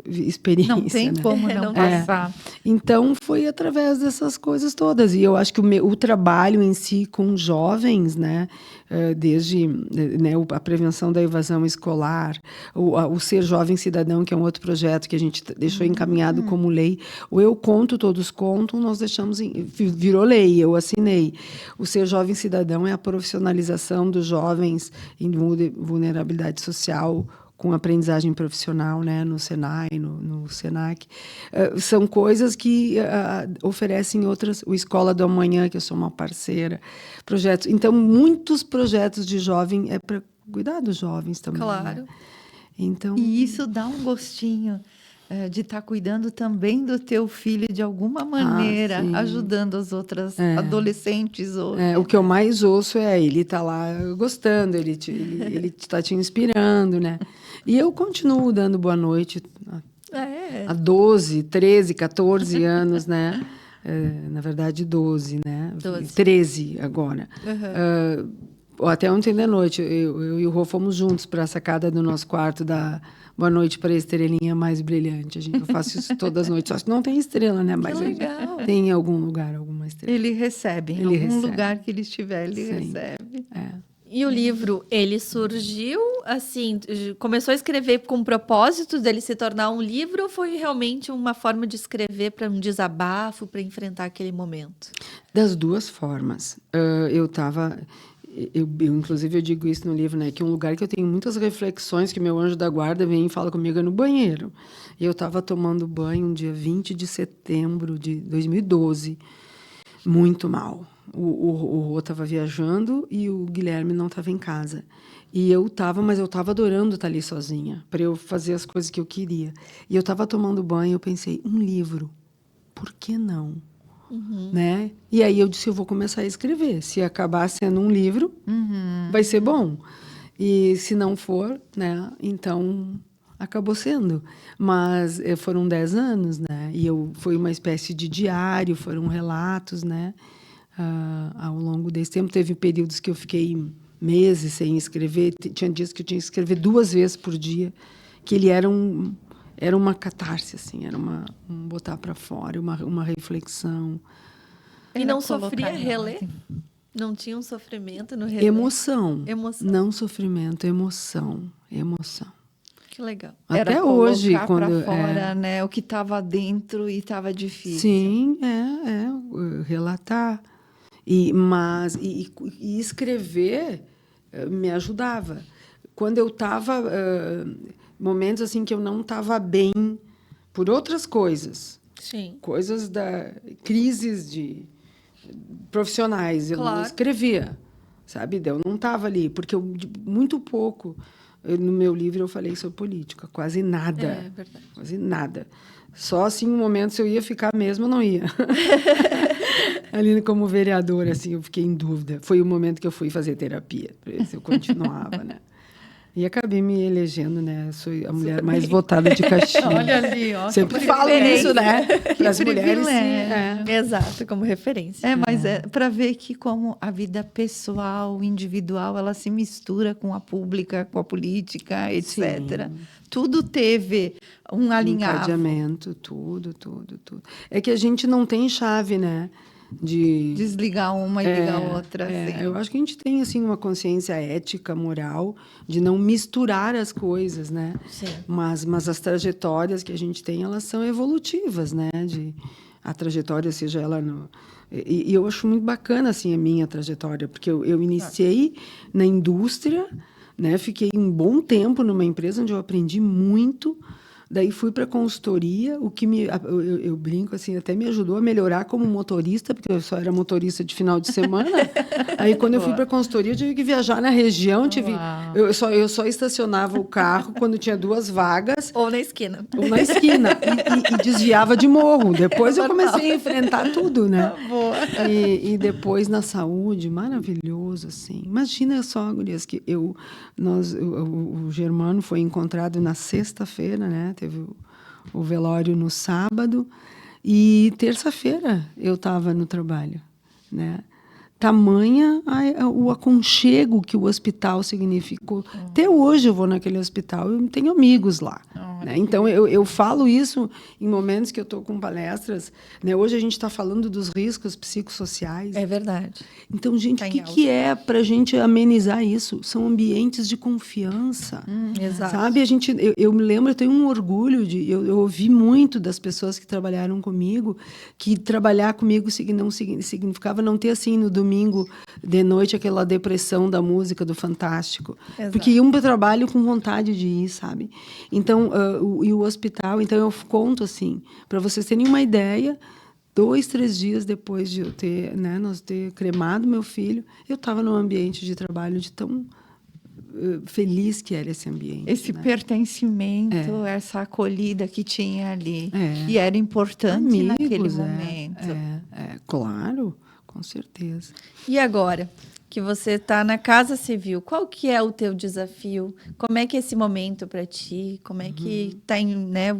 experiência. Não tem, né? Como não passar. Então, foi através dessas coisas todas. E eu acho que o trabalho em si com jovens, né, desde a prevenção da evasão escolar, o Ser Jovem Cidadão, que é um outro projeto que a gente deixou encaminhado como lei, o Eu Conto, Todos Contam, nós deixamos, virou lei, eu assinei. O Ser Jovem Cidadão é a profissionalização dos jovens em vulnerabilidade social, com aprendizagem profissional, né, no Senai, no Senac. São coisas que oferecem outras, o Escola do Amanhã, que eu sou uma parceira, projetos. Então, muitos projetos de jovem é para cuidar dos jovens também. Claro. Né? Então, E isso dá um gostinho de estar cuidando também do teu filho de alguma maneira, sim. ajudando as outras adolescentes. o que eu mais ouço é ele tá lá gostando, ele tá te inspirando, né? E eu continuo dando boa noite há 12, 13, 14 anos, né? Na verdade, 12, né? 12. 13 agora. Até ontem de noite, eu e o Rô fomos juntos para a sacada do nosso quarto da Boa Noite para a Estrelinha Mais Brilhante. Eu faço isso todas as noites. Acho que não tem estrela, né? Mas legal. tem em algum lugar alguma estrela. Ele recebe, em Ele algum recebe. lugar que ele estiver, ele Sim. recebe. E o livro, ele surgiu assim, começou a escrever com o propósito dele se tornar um livro ou foi realmente uma forma de escrever para um desabafo, para enfrentar aquele momento? Das duas formas. Inclusive, eu digo isso no livro, né? Que um lugar que eu tenho muitas reflexões, que meu anjo da guarda vem e fala comigo é no banheiro. E eu estava tomando banho um dia 20 de setembro de 2012, muito mal. O Rô estava viajando e o Guilherme não estava em casa. Mas eu estava adorando estar ali sozinha, para eu fazer as coisas que eu queria. E eu estava tomando banho e eu pensei, um livro, por que não? Né? E aí eu disse, eu vou começar a escrever. Se acabar sendo um livro, vai ser bom. E se não for, né? Então acabou sendo. Mas foram 10 anos, né? E foi uma espécie de diário, foram relatos, né? Ao longo desse tempo, teve períodos que eu fiquei meses sem escrever. Tinha dias que eu tinha que escrever 2 vezes por dia, que ele era uma catarse, assim, era um botar para fora, uma reflexão. E não sofria colocar em reler? ordem. Não tinha um sofrimento no reler? Emoção. Emoção. Não sofrimento, emoção. Que legal. Era Até hoje, colocar quando para fora, né, o que estava dentro e estava difícil. Sim, relatar. Mas escrever me ajudava. Quando eu estava momentos assim que eu não estava bem por outras coisas, Sim. coisas crises profissionais, eu não Claro. escrevia, sabe? Eu não estava ali, porque muito pouco no meu livro eu falei sobre política, quase nada. É verdade. Quase nada. Só assim, um momento, se eu ia ficar mesmo, eu não ia. Ali como vereadora, assim, eu fiquei em dúvida. Foi o momento que eu fui fazer terapia, para ver se eu continuava, né? E acabei me elegendo, né? Sou a mulher mais votada de Caxias. Olha ali, ó. Sempre que falo privilégio. nisso, né? Para as mulheres, privilégio. sim. Exato, como referência. Mas é para ver que como a vida pessoal, individual, ela se mistura com a pública, com a política, etc. Tudo teve um alinhavo. Encadeamento, tudo. É que a gente não tem chave, né? De Desligar uma e ligar outra. Assim. Eu acho que a gente tem assim uma consciência ética, moral, de não misturar as coisas, né? Sim. Mas as trajetórias que a gente tem, elas são evolutivas, né? A trajetória, seja ela e eu acho muito bacana assim a minha trajetória, porque eu iniciei na indústria, né? Fiquei um bom tempo numa empresa onde eu aprendi muito. Daí fui para a consultoria, o que eu brinco assim, até me ajudou a melhorar como motorista, porque eu só era motorista de final de semana. Aí quando eu fui para a consultoria, eu tive que viajar na região, eu só estacionava o carro quando tinha 2 vagas. Ou na esquina. E desviava de morro. Depois eu comecei a enfrentar tudo, né? E depois na saúde, maravilhoso, assim. Imagina só, gurias, que o Germano foi encontrado na sexta-feira, né? Teve o velório no sábado e terça-feira eu estava no trabalho, né? Tamanha o aconchego que o hospital significou. Até hoje eu vou naquele hospital, eu tenho amigos lá. Né? Então, eu falo isso em momentos que eu estou com palestras. Né? Hoje a gente está falando dos riscos psicossociais. É verdade. Então, gente, o que é para a gente amenizar isso? São ambientes de confiança. Exato. Sabe? Eu me lembro, eu tenho um orgulho eu ouvi muito das pessoas que trabalharam comigo, que trabalhar comigo não significava não ter assim no domingo de noite aquela depressão da música do Fantástico. Exato. Porque iam para o trabalho com vontade de ir, sabe? Então, e o hospital, então eu conto assim, para vocês terem uma ideia, 2, 3 dias depois de eu ter, né, nós ter cremado meu filho, eu estava num ambiente de trabalho de tão feliz que era esse ambiente. Esse né? pertencimento, essa acolhida que tinha ali. É. E era importante Amigos, naquele é, momento. claro, com certeza. E agora que você está na Casa Civil, qual que é o teu desafio? Como é que é esse momento para ti? Como é que está né?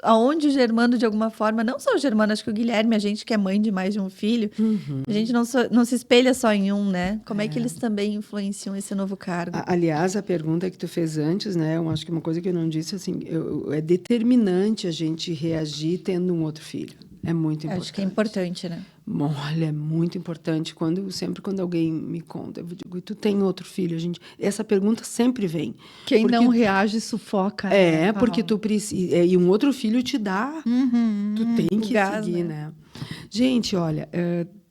Aonde o Germano, de alguma forma, não só o Germano, acho que o Guilherme, a gente que é mãe de mais de um filho, a gente não se espelha só em um, né? Como é que eles também influenciam esse novo cargo? Aliás, a pergunta que tu fez antes, né? Eu acho que uma coisa que eu não disse, assim, é determinante a gente reagir tendo um outro filho. É muito importante. Acho que é importante, né? Olha, é muito importante. Sempre quando alguém me conta, eu digo, tu tem outro filho? Essa pergunta sempre vem. Quem Porque não reage sufoca. né, porque Paulo? tu precisa. E um outro filho te dá. Tu tem que gás, seguir, né? Gente, olha,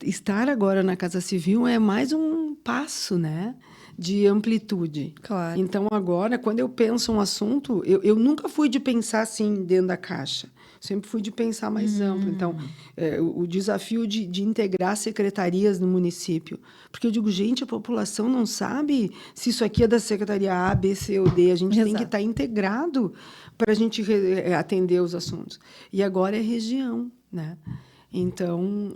estar agora na Casa Civil é mais um passo, né? De amplitude. Claro. Então, agora, quando eu penso um assunto, eu nunca fui de pensar assim dentro da caixa. Sempre fui de pensar mais amplo. Então, o desafio de integrar secretarias no município. Porque eu digo, gente, a população não sabe se isso aqui é da secretaria A, B, C ou D. A gente tem que estar integrado para a gente atender os assuntos. E agora é região, né? Então,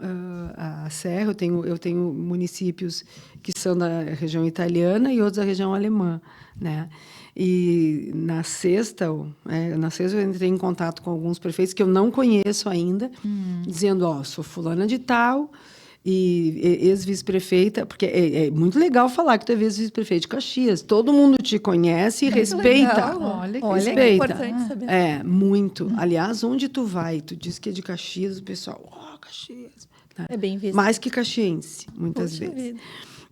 a Serra, eu tenho municípios que são da região italiana e outros da região alemã, né? E na sexta eu entrei em contato com alguns prefeitos que eu não conheço ainda, dizendo, sou fulana de tal e ex-vice-prefeita, porque é muito legal falar que tu é ex-vice-prefeito de Caxias. Todo mundo te conhece e respeita. Legal. Olha que Olha que é importante saber. Muito. Aliás, onde tu vai, tu diz que é de Caxias, o pessoal, Caxias. Né? É bem visto. Mais que caxiense, muitas Poxa vezes. vida.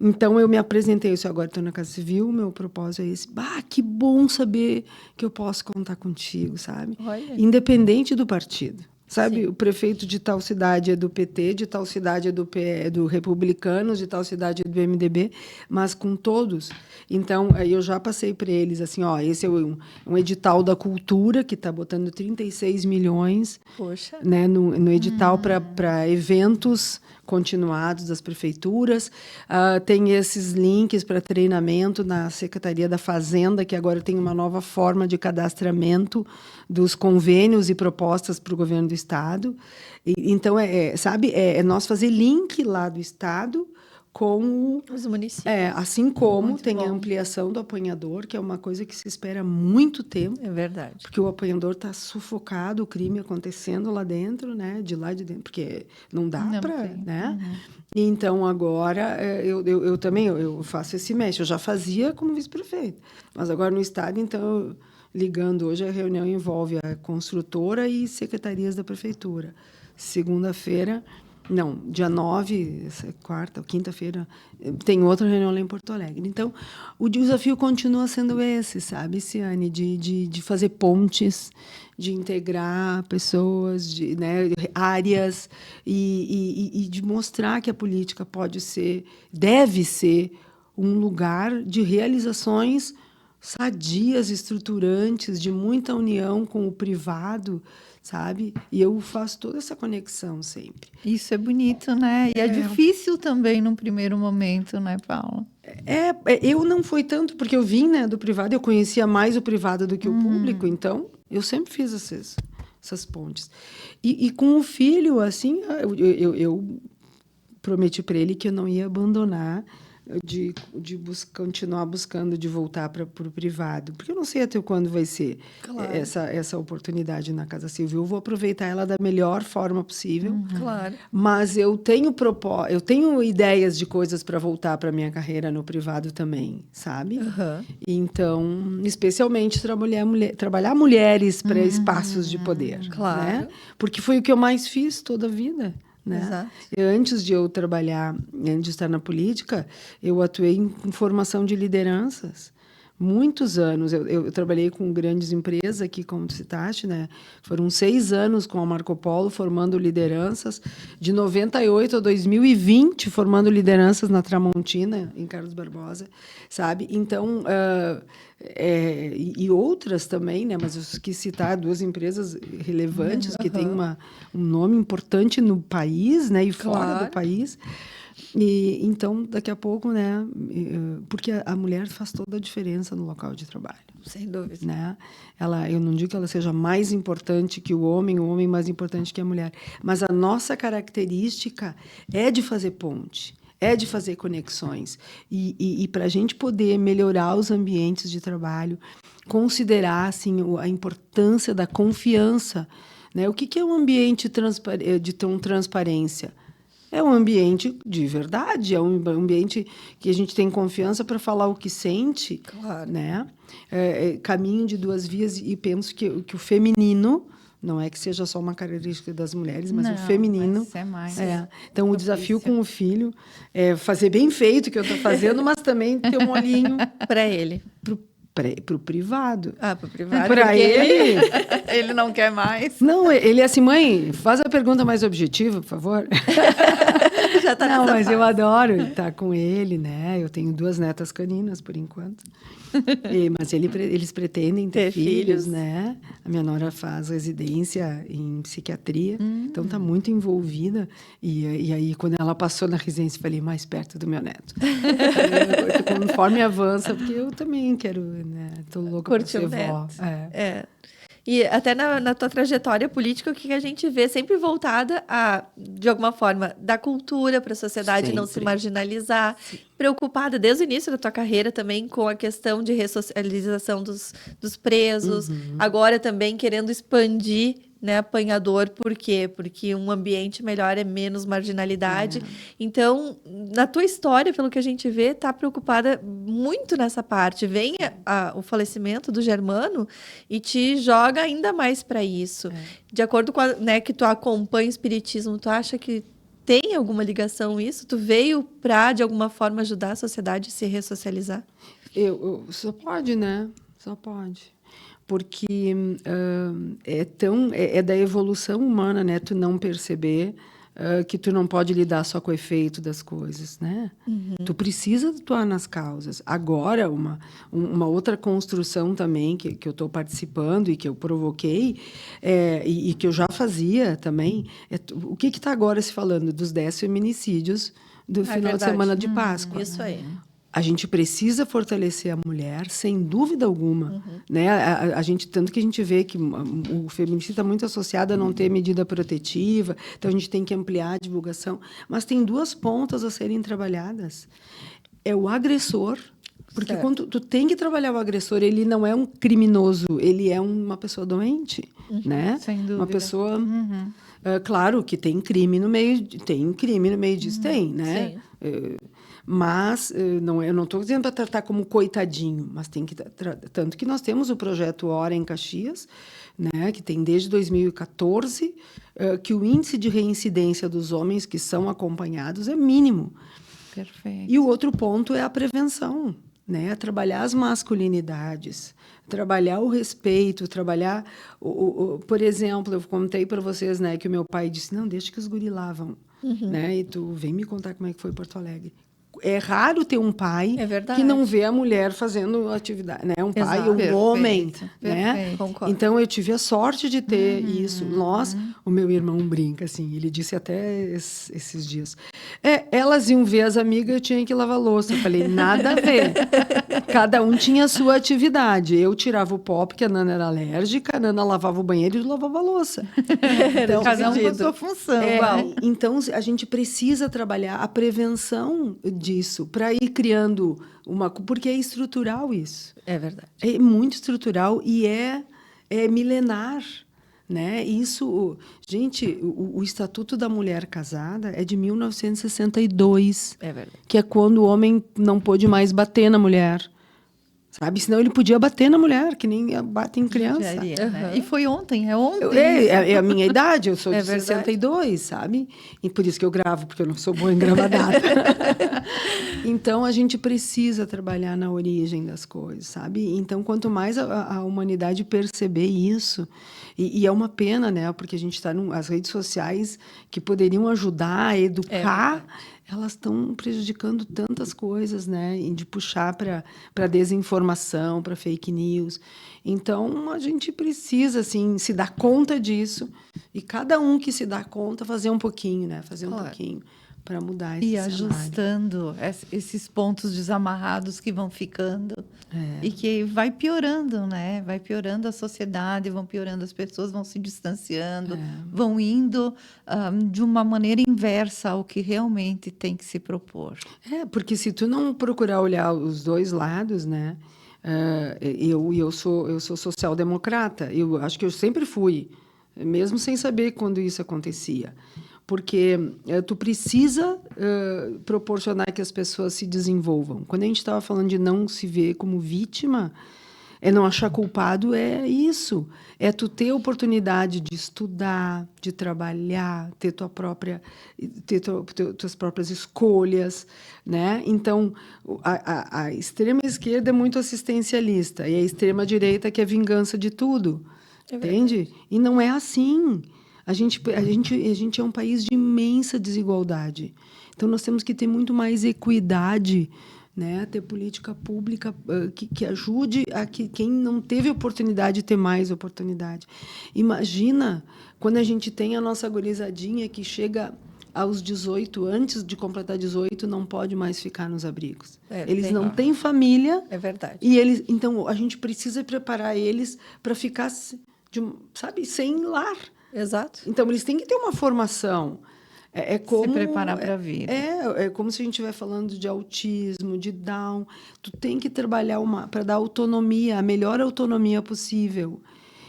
Então, eu me apresentei, agora estou na Casa Civil, meu propósito é esse. Que bom saber que eu posso contar contigo, sabe? Olha. Independente do partido. Sabe, Sim. o prefeito de tal cidade é do PT, de tal cidade é do Republicanos, de tal cidade é do MDB, mas com todos. Então, eu já passei para eles, assim, esse é um edital da cultura, que está botando 36 milhões Poxa. né, no edital para eventos continuados das prefeituras. Tem esses links para treinamento na Secretaria da Fazenda, que agora tem uma nova forma de cadastramento dos convênios e propostas para o governo do Estado. Então, sabe, nós fazer link lá do Estado com Os municípios. assim como Muito tem bom. a ampliação do apanhador, que é uma coisa que se espera há muito tempo. É verdade. Porque o apanhador está sufocado, o crime acontecendo lá dentro, né? De lá de dentro, porque não dá para, né? Então, agora, eu também eu faço esse mestre. Eu já fazia como vice-prefeito. Mas agora no Estado, então, ligando hoje, a reunião envolve a construtora e secretarias da prefeitura. Segunda-feira... Não, dia 9, quarta ou quinta-feira, tem outra reunião lá em Porto Alegre. Então, o desafio continua sendo esse, sabe, Ciane? De fazer pontes, de integrar pessoas, né, áreas, e de mostrar que a política deve ser um lugar de realizações sadias, estruturantes, de muita união com o privado, sabe? E eu faço toda essa conexão sempre. Isso é bonito, né? E é difícil também num primeiro momento, né, Paula? Eu não foi tanto, porque eu vim, né, do privado, eu conhecia mais o privado do que o público, então eu sempre fiz essas pontes. E com o filho, assim, eu prometi para ele que eu não ia abandonar de continuar buscando de voltar para o privado, porque eu não sei até quando vai ser essa oportunidade na Casa Civil. Eu vou aproveitar ela da melhor forma possível. Claro. Mas eu tenho ideias de coisas para voltar para minha carreira no privado também, sabe? Então, especialmente trabalhar mulheres para espaços de poder, Claro. né? Porque foi o que eu mais fiz toda a vida. Né? Exato. Antes de eu antes de estar na política, eu atuei em formação de lideranças. Muitos anos. Eu trabalhei com grandes empresas aqui, como tu citaste, né? Foram 6 anos com a Marco Polo, formando lideranças. De 98 a 2020, formando lideranças na Tramontina, em Carlos Barbosa, sabe? Então, e outras também, né? Mas eu quis citar 2 empresas relevantes que têm um nome importante no país, né? E fora do país. E então, daqui a pouco, né? Porque a mulher faz toda a diferença no local de trabalho. Sem dúvida. Né? Eu não digo que ela seja mais importante que o homem mais importante que a mulher, mas a nossa característica é de fazer ponte, é de fazer conexões. E para a gente poder melhorar os ambientes de trabalho, considerar assim, a importância da confiança. Né? O que é um ambiente de transparência? É um ambiente de verdade, é um ambiente que a gente tem confiança para falar o que sente. Claro. Né? Caminho de duas vias, e penso que o feminino, não é que seja só uma característica das mulheres, mas Não, o feminino. mas é mais Então, o desafio com o filho é fazer bem feito o que eu estou fazendo, mas também ter um olhinho Para ele. para o privado. Para o privado. Para ele. Ele não quer mais. Não, ele é assim, mãe, faz a pergunta mais objetiva, por favor. Já tá Não, nessa mas eu fase. adoro estar com ele, né? Eu tenho 2 netas caninas, por enquanto. Mas eles pretendem ter filhos, né? A minha nora faz residência em psiquiatria, então está muito envolvida. E aí, quando ela passou na residência, falei, mais perto do meu neto. Conforme avança, porque eu também quero, né? Estou louca para Curtir ser o vó. neto. E até na tua trajetória política, o que a gente vê sempre voltada a, de alguma forma, dar cultura para a sociedade não se Sempre. marginalizar, preocupada desde o início da tua carreira também com a questão de ressocialização dos presos, agora também querendo expandir, né, apanhador, por quê? Porque um ambiente melhor é menos marginalidade. Então, na tua história, pelo que a gente vê, tá preocupada muito nessa parte. Vem o falecimento do Germano e te joga ainda mais para isso. De acordo com né, que tu acompanha o espiritismo, tu acha que tem alguma ligação isso? Tu veio para, de alguma forma, ajudar a sociedade a se ressocializar? Só pode, né? Só pode. Porque é da evolução humana, né? Tu não perceber que tu não pode lidar só com o efeito das coisas, né? Tu precisa atuar nas causas. Agora, uma outra construção também que eu estou participando e que eu provoquei e que eu já fazia também, o que está agora se falando dos 10 feminicídios do final de semana de Páscoa. Isso aí. A gente precisa fortalecer a mulher, sem dúvida alguma. Né? A gente, tanto que a gente vê que o feminicídio está muito associado a não ter medida protetiva, então a gente tem que ampliar a divulgação. Mas tem 2 pontas a serem trabalhadas. É o agressor, porque quando tu tem que trabalhar o agressor, ele não é um criminoso, ele é uma pessoa doente. Né? Sem dúvida. Uma pessoa... claro que tem crime no meio disso, tem, né? Sim. Mas eu não estou dizendo para tratar como coitadinho, mas tem que tanto que nós temos o projeto Hora em Caxias, né, que tem desde 2014, que o índice de reincidência dos homens que são acompanhados é mínimo. Perfeito. E o outro ponto é a prevenção, né, trabalhar as masculinidades, trabalhar o respeito, trabalhar por exemplo, eu contei para vocês, né, que o meu pai disse, não, deixa que os guri lavam, né, e tu vem me contar como é que foi Porto Alegre. É raro ter um pai que não vê a mulher fazendo atividade, né? Um pai ou um homem, né? Concordo. Então eu tive a sorte de ter isso. O meu irmão brinca assim, ele disse até esses dias. Elas iam ver as amigas, eu tinha que lavar louça. Eu falei, nada a ver. Cada um tinha a sua atividade. Eu tirava o pó porque a Nana era alérgica, a Nana lavava o banheiro e eu lavava a louça. Então, cada um com a sua função. Então a gente precisa trabalhar a prevenção disso, para ir criando porque é estrutural isso. É verdade. É muito estrutural e é milenar, né? Isso, gente, o Estatuto da Mulher Casada é de 1962. É verdade. Que é quando o homem não pôde mais bater na mulher. Sabe? Senão ele podia bater na mulher, que nem bate em criança. Né? E foi ontem, é ontem. É a minha idade, eu sou de verdade. 62, sabe? E por isso que eu gravo, porque eu não sou boa em gravar data. Então, a gente precisa trabalhar na origem das coisas, sabe? Então, quanto mais a humanidade perceber isso, e é uma pena, né? Porque a gente está as redes sociais que poderiam ajudar a educar, elas estão prejudicando tantas coisas, né? E de puxar para desinformação, para fake news. Então, a gente precisa, assim, se dar conta disso. E cada um que se dá conta, fazer um pouquinho, né? Fazer um pouquinho. para mudar esse E cenário. ajustando esses pontos desamarrados que vão ficando e que vai piorando, né? Vai piorando a sociedade, vão piorando as pessoas, vão se distanciando, vão indo de uma maneira inversa ao que realmente tem que se propor. Porque se tu não procurar olhar os dois lados, né? Eu sou social-democrata. Eu acho que eu sempre fui, mesmo sem saber quando isso acontecia. Porque tu precisa proporcionar que as pessoas se desenvolvam. Quando a gente estava falando de não se ver como vítima, não achar culpado, é isso. É tu ter a oportunidade de estudar, de trabalhar, ter tuas próprias escolhas, né? Então, a extrema esquerda é muito assistencialista e a extrema direita quer vingança de tudo, entende? E não é assim. A gente é um país de imensa desigualdade. Então, nós temos que ter muito mais equidade, né? Ter política pública que ajude a que quem não teve oportunidade ter mais oportunidade. Imagina quando a gente tem a nossa gurizadinha que chega aos 18, antes de completar 18, não pode mais ficar nos abrigos. Eles não têm família. É verdade. E então, a gente precisa preparar eles para ficar, sem lar. Exato. Então, eles têm que ter uma formação. Como, se preparar para a vida. É como se a gente estiver falando de autismo, de Down. Tu tem que trabalhar para dar autonomia, a melhor autonomia possível.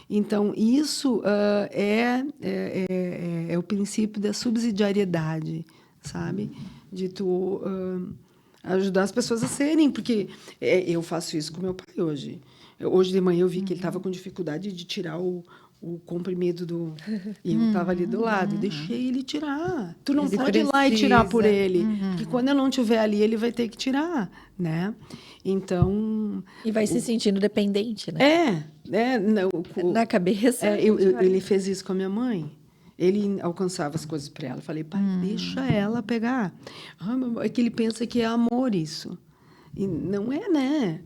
Então, isso é o princípio da subsidiariedade, sabe? De tu ajudar as pessoas a serem. Porque eu faço isso com meu pai hoje. Hoje de manhã eu vi que ele estava com dificuldade de tirar o comprimido e eu estava ali do lado. Deixei ele tirar. Tu não pode ir lá e tirar por ele. Porque quando eu não estiver ali, ele vai ter que tirar, né? Então... E vai se sentindo dependente, né? Na cabeça. Ele fez isso com a minha mãe. Ele alcançava as coisas para ela. Eu falei, pai, deixa ela pegar. É que ele pensa que é amor isso. E não é, né?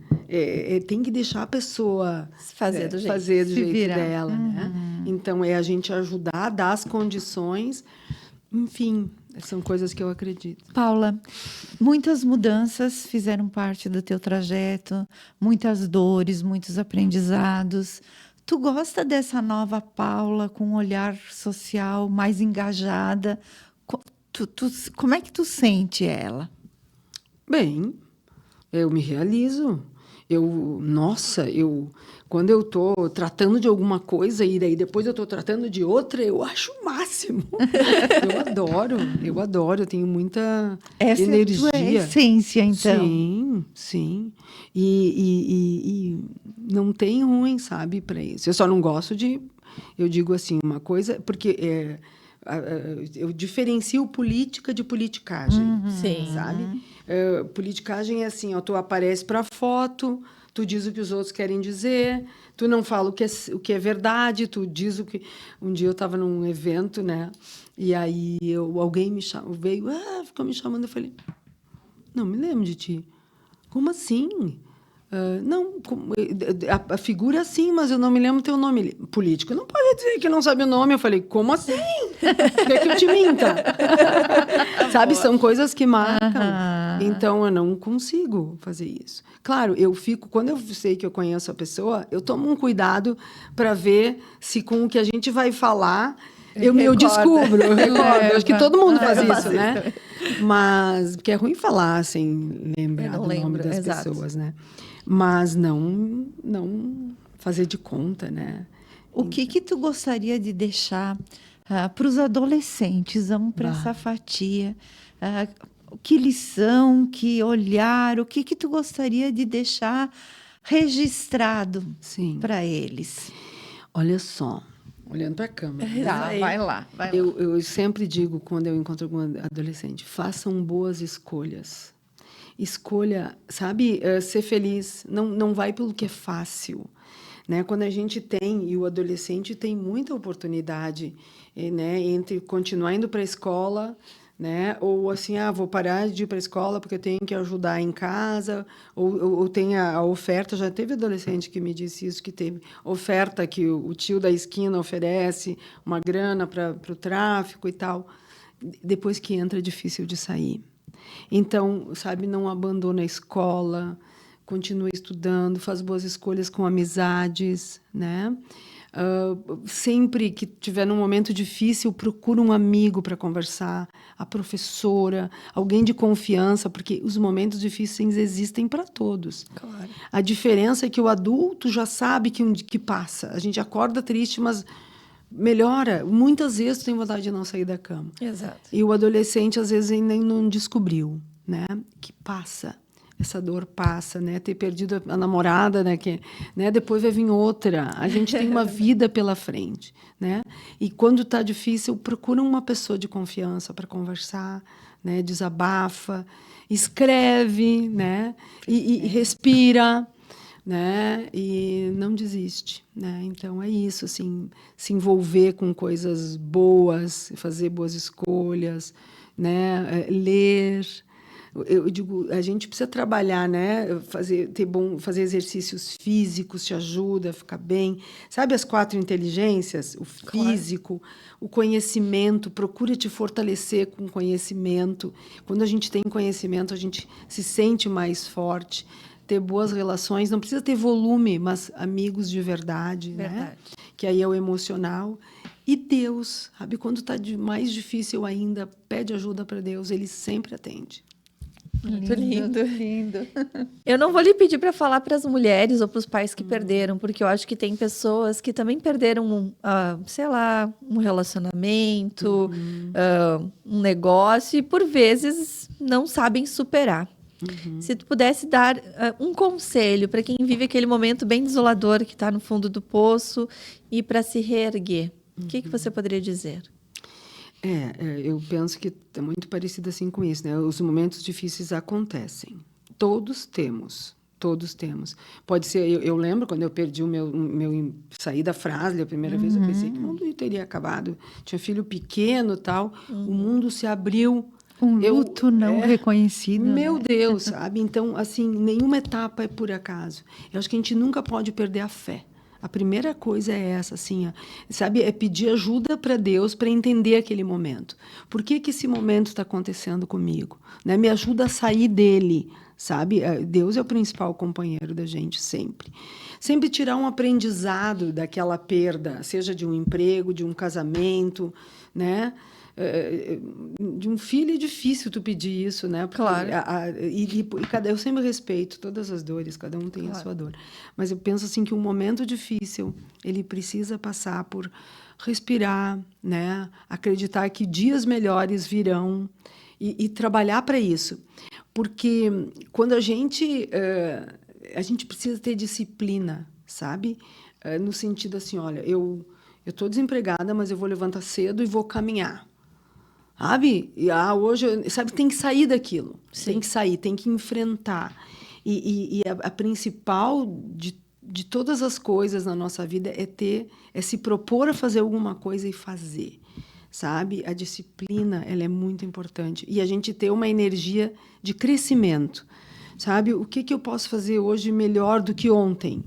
Tem que deixar a pessoa fazer do jeito dela, né? Então, a gente ajudar, dar as condições. Enfim, são coisas que eu acredito. Paula, muitas mudanças fizeram parte do teu trajeto, muitas dores, muitos aprendizados. Tu gosta dessa nova Paula com um olhar social mais engajada? Como é que tu sente ela? Bem, eu me realizo. Quando eu estou tratando de alguma coisa e daí depois eu estou tratando de outra, eu acho o máximo. Eu adoro, eu tenho muita energia. Essa é a tua essência, então. Sim. E não tem ruim, sabe, para isso. Eu só não gosto eu digo assim, uma coisa, porque eu diferencio política de politicagem, sabe? Politicagem é assim, tu aparece para foto, tu diz o que os outros querem dizer, tu não fala o que é verdade, tu diz o que... Um dia eu estava num evento, né? E aí alguém veio, ficou me chamando, eu falei, não me lembro de ti. Como assim? Não, a figura sim, mas eu não me lembro teu nome. Político não pode dizer que não sabe o nome. Eu falei, como assim? Quer que eu te minta? Sabe, são coisas que marcam. Então, eu não consigo fazer isso. Claro, quando eu sei que eu conheço a pessoa, eu tomo um cuidado para ver se com o que a gente vai falar, eu descubro, eu recordo. Acho que todo mundo faz isso, né? Mas, porque é ruim falar sem lembrar do nome das pessoas, né? Mas não fazer de conta, né? O que tu gostaria de deixar para os adolescentes? Vamos para essa fatia. Que lição, que olhar, o que tu gostaria de deixar registrado para eles? Olha só, olhando para a câmera. Vai lá. Eu sempre digo, quando eu encontro algum adolescente, façam boas escolhas. Escolha, sabe, ser feliz. Não vai pelo que é fácil. Né? Quando a gente tem, e o adolescente tem muita oportunidade, né? Entre continuar indo para a escola, né? Ou assim, vou parar de ir para a escola porque eu tenho que ajudar em casa, ou tem a oferta. Já teve adolescente que me disse isso, que teve oferta que o tio da esquina oferece uma grana para o tráfico e tal. depois que entra é difícil de sair. Então, sabe, não abandona a escola, continua estudando, faz boas escolhas com amizades, né? Sempre que tiver num momento difícil, procura um amigo para conversar, a professora, alguém de confiança, porque os momentos difíceis existem para todos. Claro. A diferença é que o adulto já sabe que passa. A gente acorda triste, mas melhora. Muitas vezes tem vontade de não sair da cama. Exato. E o adolescente, às vezes, ainda não descobriu, né? Que passa. Essa dor passa, né? Ter perdido a namorada, né? Depois vai vir outra. A gente tem uma vida pela frente, né? E quando está difícil, procura uma pessoa de confiança para conversar, né? Desabafa, escreve, né? E respira, né? E não desiste, né? Então é isso, assim, se envolver com coisas boas, fazer boas escolhas, né? Ler. Eu digo, a gente precisa trabalhar, né? Fazer exercícios físicos te ajuda a ficar bem. Sabe as 4 inteligências? O físico, o conhecimento. Procura te fortalecer com conhecimento. Quando a gente tem conhecimento, a gente se sente mais forte. Ter boas relações, não precisa ter volume, mas amigos de verdade, né? Que aí é o emocional. E Deus, sabe? Quando está mais difícil ainda, pede ajuda para Deus, Ele sempre atende. Muito lindo. Eu não vou lhe pedir para falar para as mulheres ou para os pais que perderam, porque eu acho que tem pessoas que também perderam, sei lá, um relacionamento, um negócio, e por vezes não sabem superar. Se tu pudesse dar um conselho para quem vive aquele momento bem desolador, que está no fundo do poço, e para se reerguer, o que você poderia dizer? Eu penso que é muito parecido assim com isso, né? Os momentos difíceis acontecem. Todos temos. Pode ser, eu lembro quando eu perdi o meu saí da Frasle a primeira vez, eu pensei que o mundo teria acabado. Tinha filho pequeno, tal. O mundo se abriu. Um luto não reconhecido. Meu Deus, sabe? Então, assim, nenhuma etapa é por acaso. Eu acho que a gente nunca pode perder a fé. A primeira coisa é essa, assim, sabe? É pedir ajuda para Deus para entender aquele momento. Por que esse momento está acontecendo comigo? Né? Me ajuda a sair dele, sabe? Deus é o principal companheiro da gente, sempre. Sempre tirar um aprendizado daquela perda, seja de um emprego, de um casamento, né? De um filho é difícil tu pedir isso, né? Porque claro. Eu sempre respeito todas as dores, cada um tem a sua dor. Mas eu penso assim que um momento difícil, ele precisa passar por respirar, né? Acreditar que dias melhores virão e trabalhar para isso. Porque quando a gente precisa ter disciplina, sabe? No sentido assim, olha, eu estou desempregada, mas eu vou levantar cedo e vou caminhar. Sabe? E hoje, sabe, tem que sair daquilo. Sim. Tem que sair, tem que enfrentar. E a principal de todas as coisas na nossa vida é se propor a fazer alguma coisa e fazer. Sabe? A disciplina, ela é muito importante. E a gente ter uma energia de crescimento. Sabe? O que eu posso fazer hoje melhor do que ontem?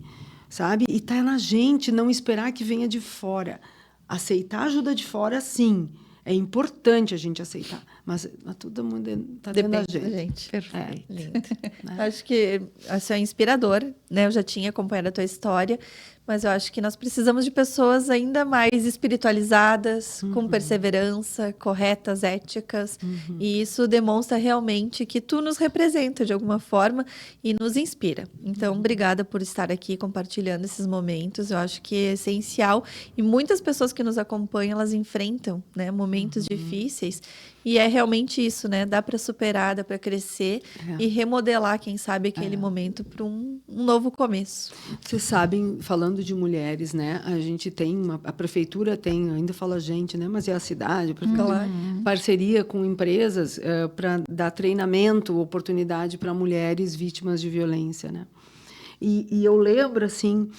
Sabe? E tá na gente, não esperar que venha de fora. Aceitar ajuda de fora, sim. É importante a gente aceitar, mas todo mundo está dentro da gente. Perfeito. Lindo. Acho que isso é inspirador, né? Eu já tinha acompanhado a tua história, mas eu acho que nós precisamos de pessoas ainda mais espiritualizadas, com perseverança, corretas, éticas, e isso demonstra realmente que tu nos representa de alguma forma e nos inspira. Então, obrigada por estar aqui compartilhando esses momentos, eu acho que é essencial, e muitas pessoas que nos acompanham, elas enfrentam, né, momentos difíceis, e é realmente isso, né? Dá para superar, dá para crescer e remodelar, quem sabe, aquele momento para um novo começo. Vocês sabem, falando de mulheres, né? A gente tem a prefeitura tem, ainda fala a gente, né? Mas é a cidade, parceria com empresas para dar treinamento, oportunidade para mulheres vítimas de violência, né? E eu lembro, assim,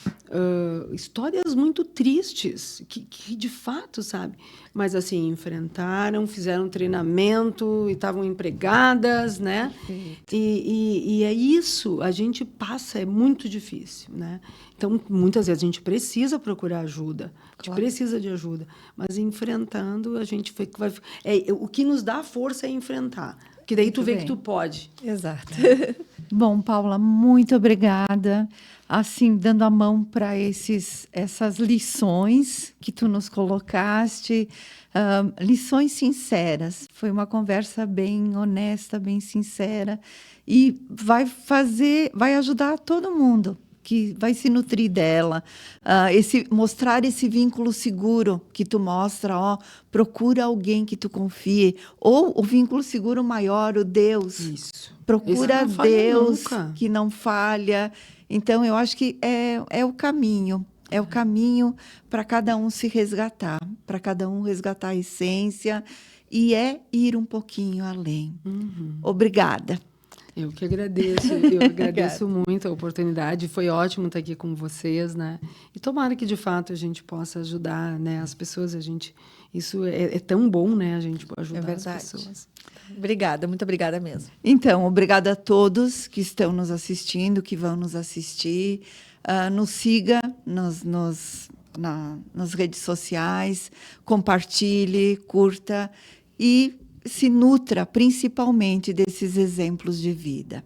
histórias muito tristes, que de fato, sabe? Mas, assim, enfrentaram, fizeram treinamento e estavam empregadas, né? E é isso, a gente passa, é muito difícil, né? Então, muitas vezes a gente precisa procurar ajuda, a gente precisa de ajuda, mas enfrentando, a gente vai... o que nos dá força é enfrentar, que daí tu vê que tu pode. Exato. Bom, Paula, muito obrigada. Assim, dando a mão para essas lições que tu nos colocaste, lições sinceras. Foi uma conversa bem honesta, bem sincera, e vai ajudar todo mundo que vai se nutrir dela. Mostrar esse vínculo seguro que tu mostra, procura alguém que tu confie, ou o vínculo seguro maior, o Deus. Isso. Procura Esse não falha Deus nunca. que não falha. Então, eu acho que é o caminho. É o caminho para cada um se resgatar, para cada um resgatar a essência, e ir um pouquinho além. Obrigada. Eu que agradeço, eu agradeço muito a oportunidade, foi ótimo estar aqui com vocês, né? E tomara que, de fato, a gente possa ajudar, né, as pessoas, isso é tão bom, né, a gente ajudar as pessoas. Obrigada, muito obrigada mesmo. Então, obrigada a todos que estão nos assistindo, que vão nos assistir. Nos siga nas redes sociais, compartilhe, curta e se nutra principalmente desses exemplos de vida.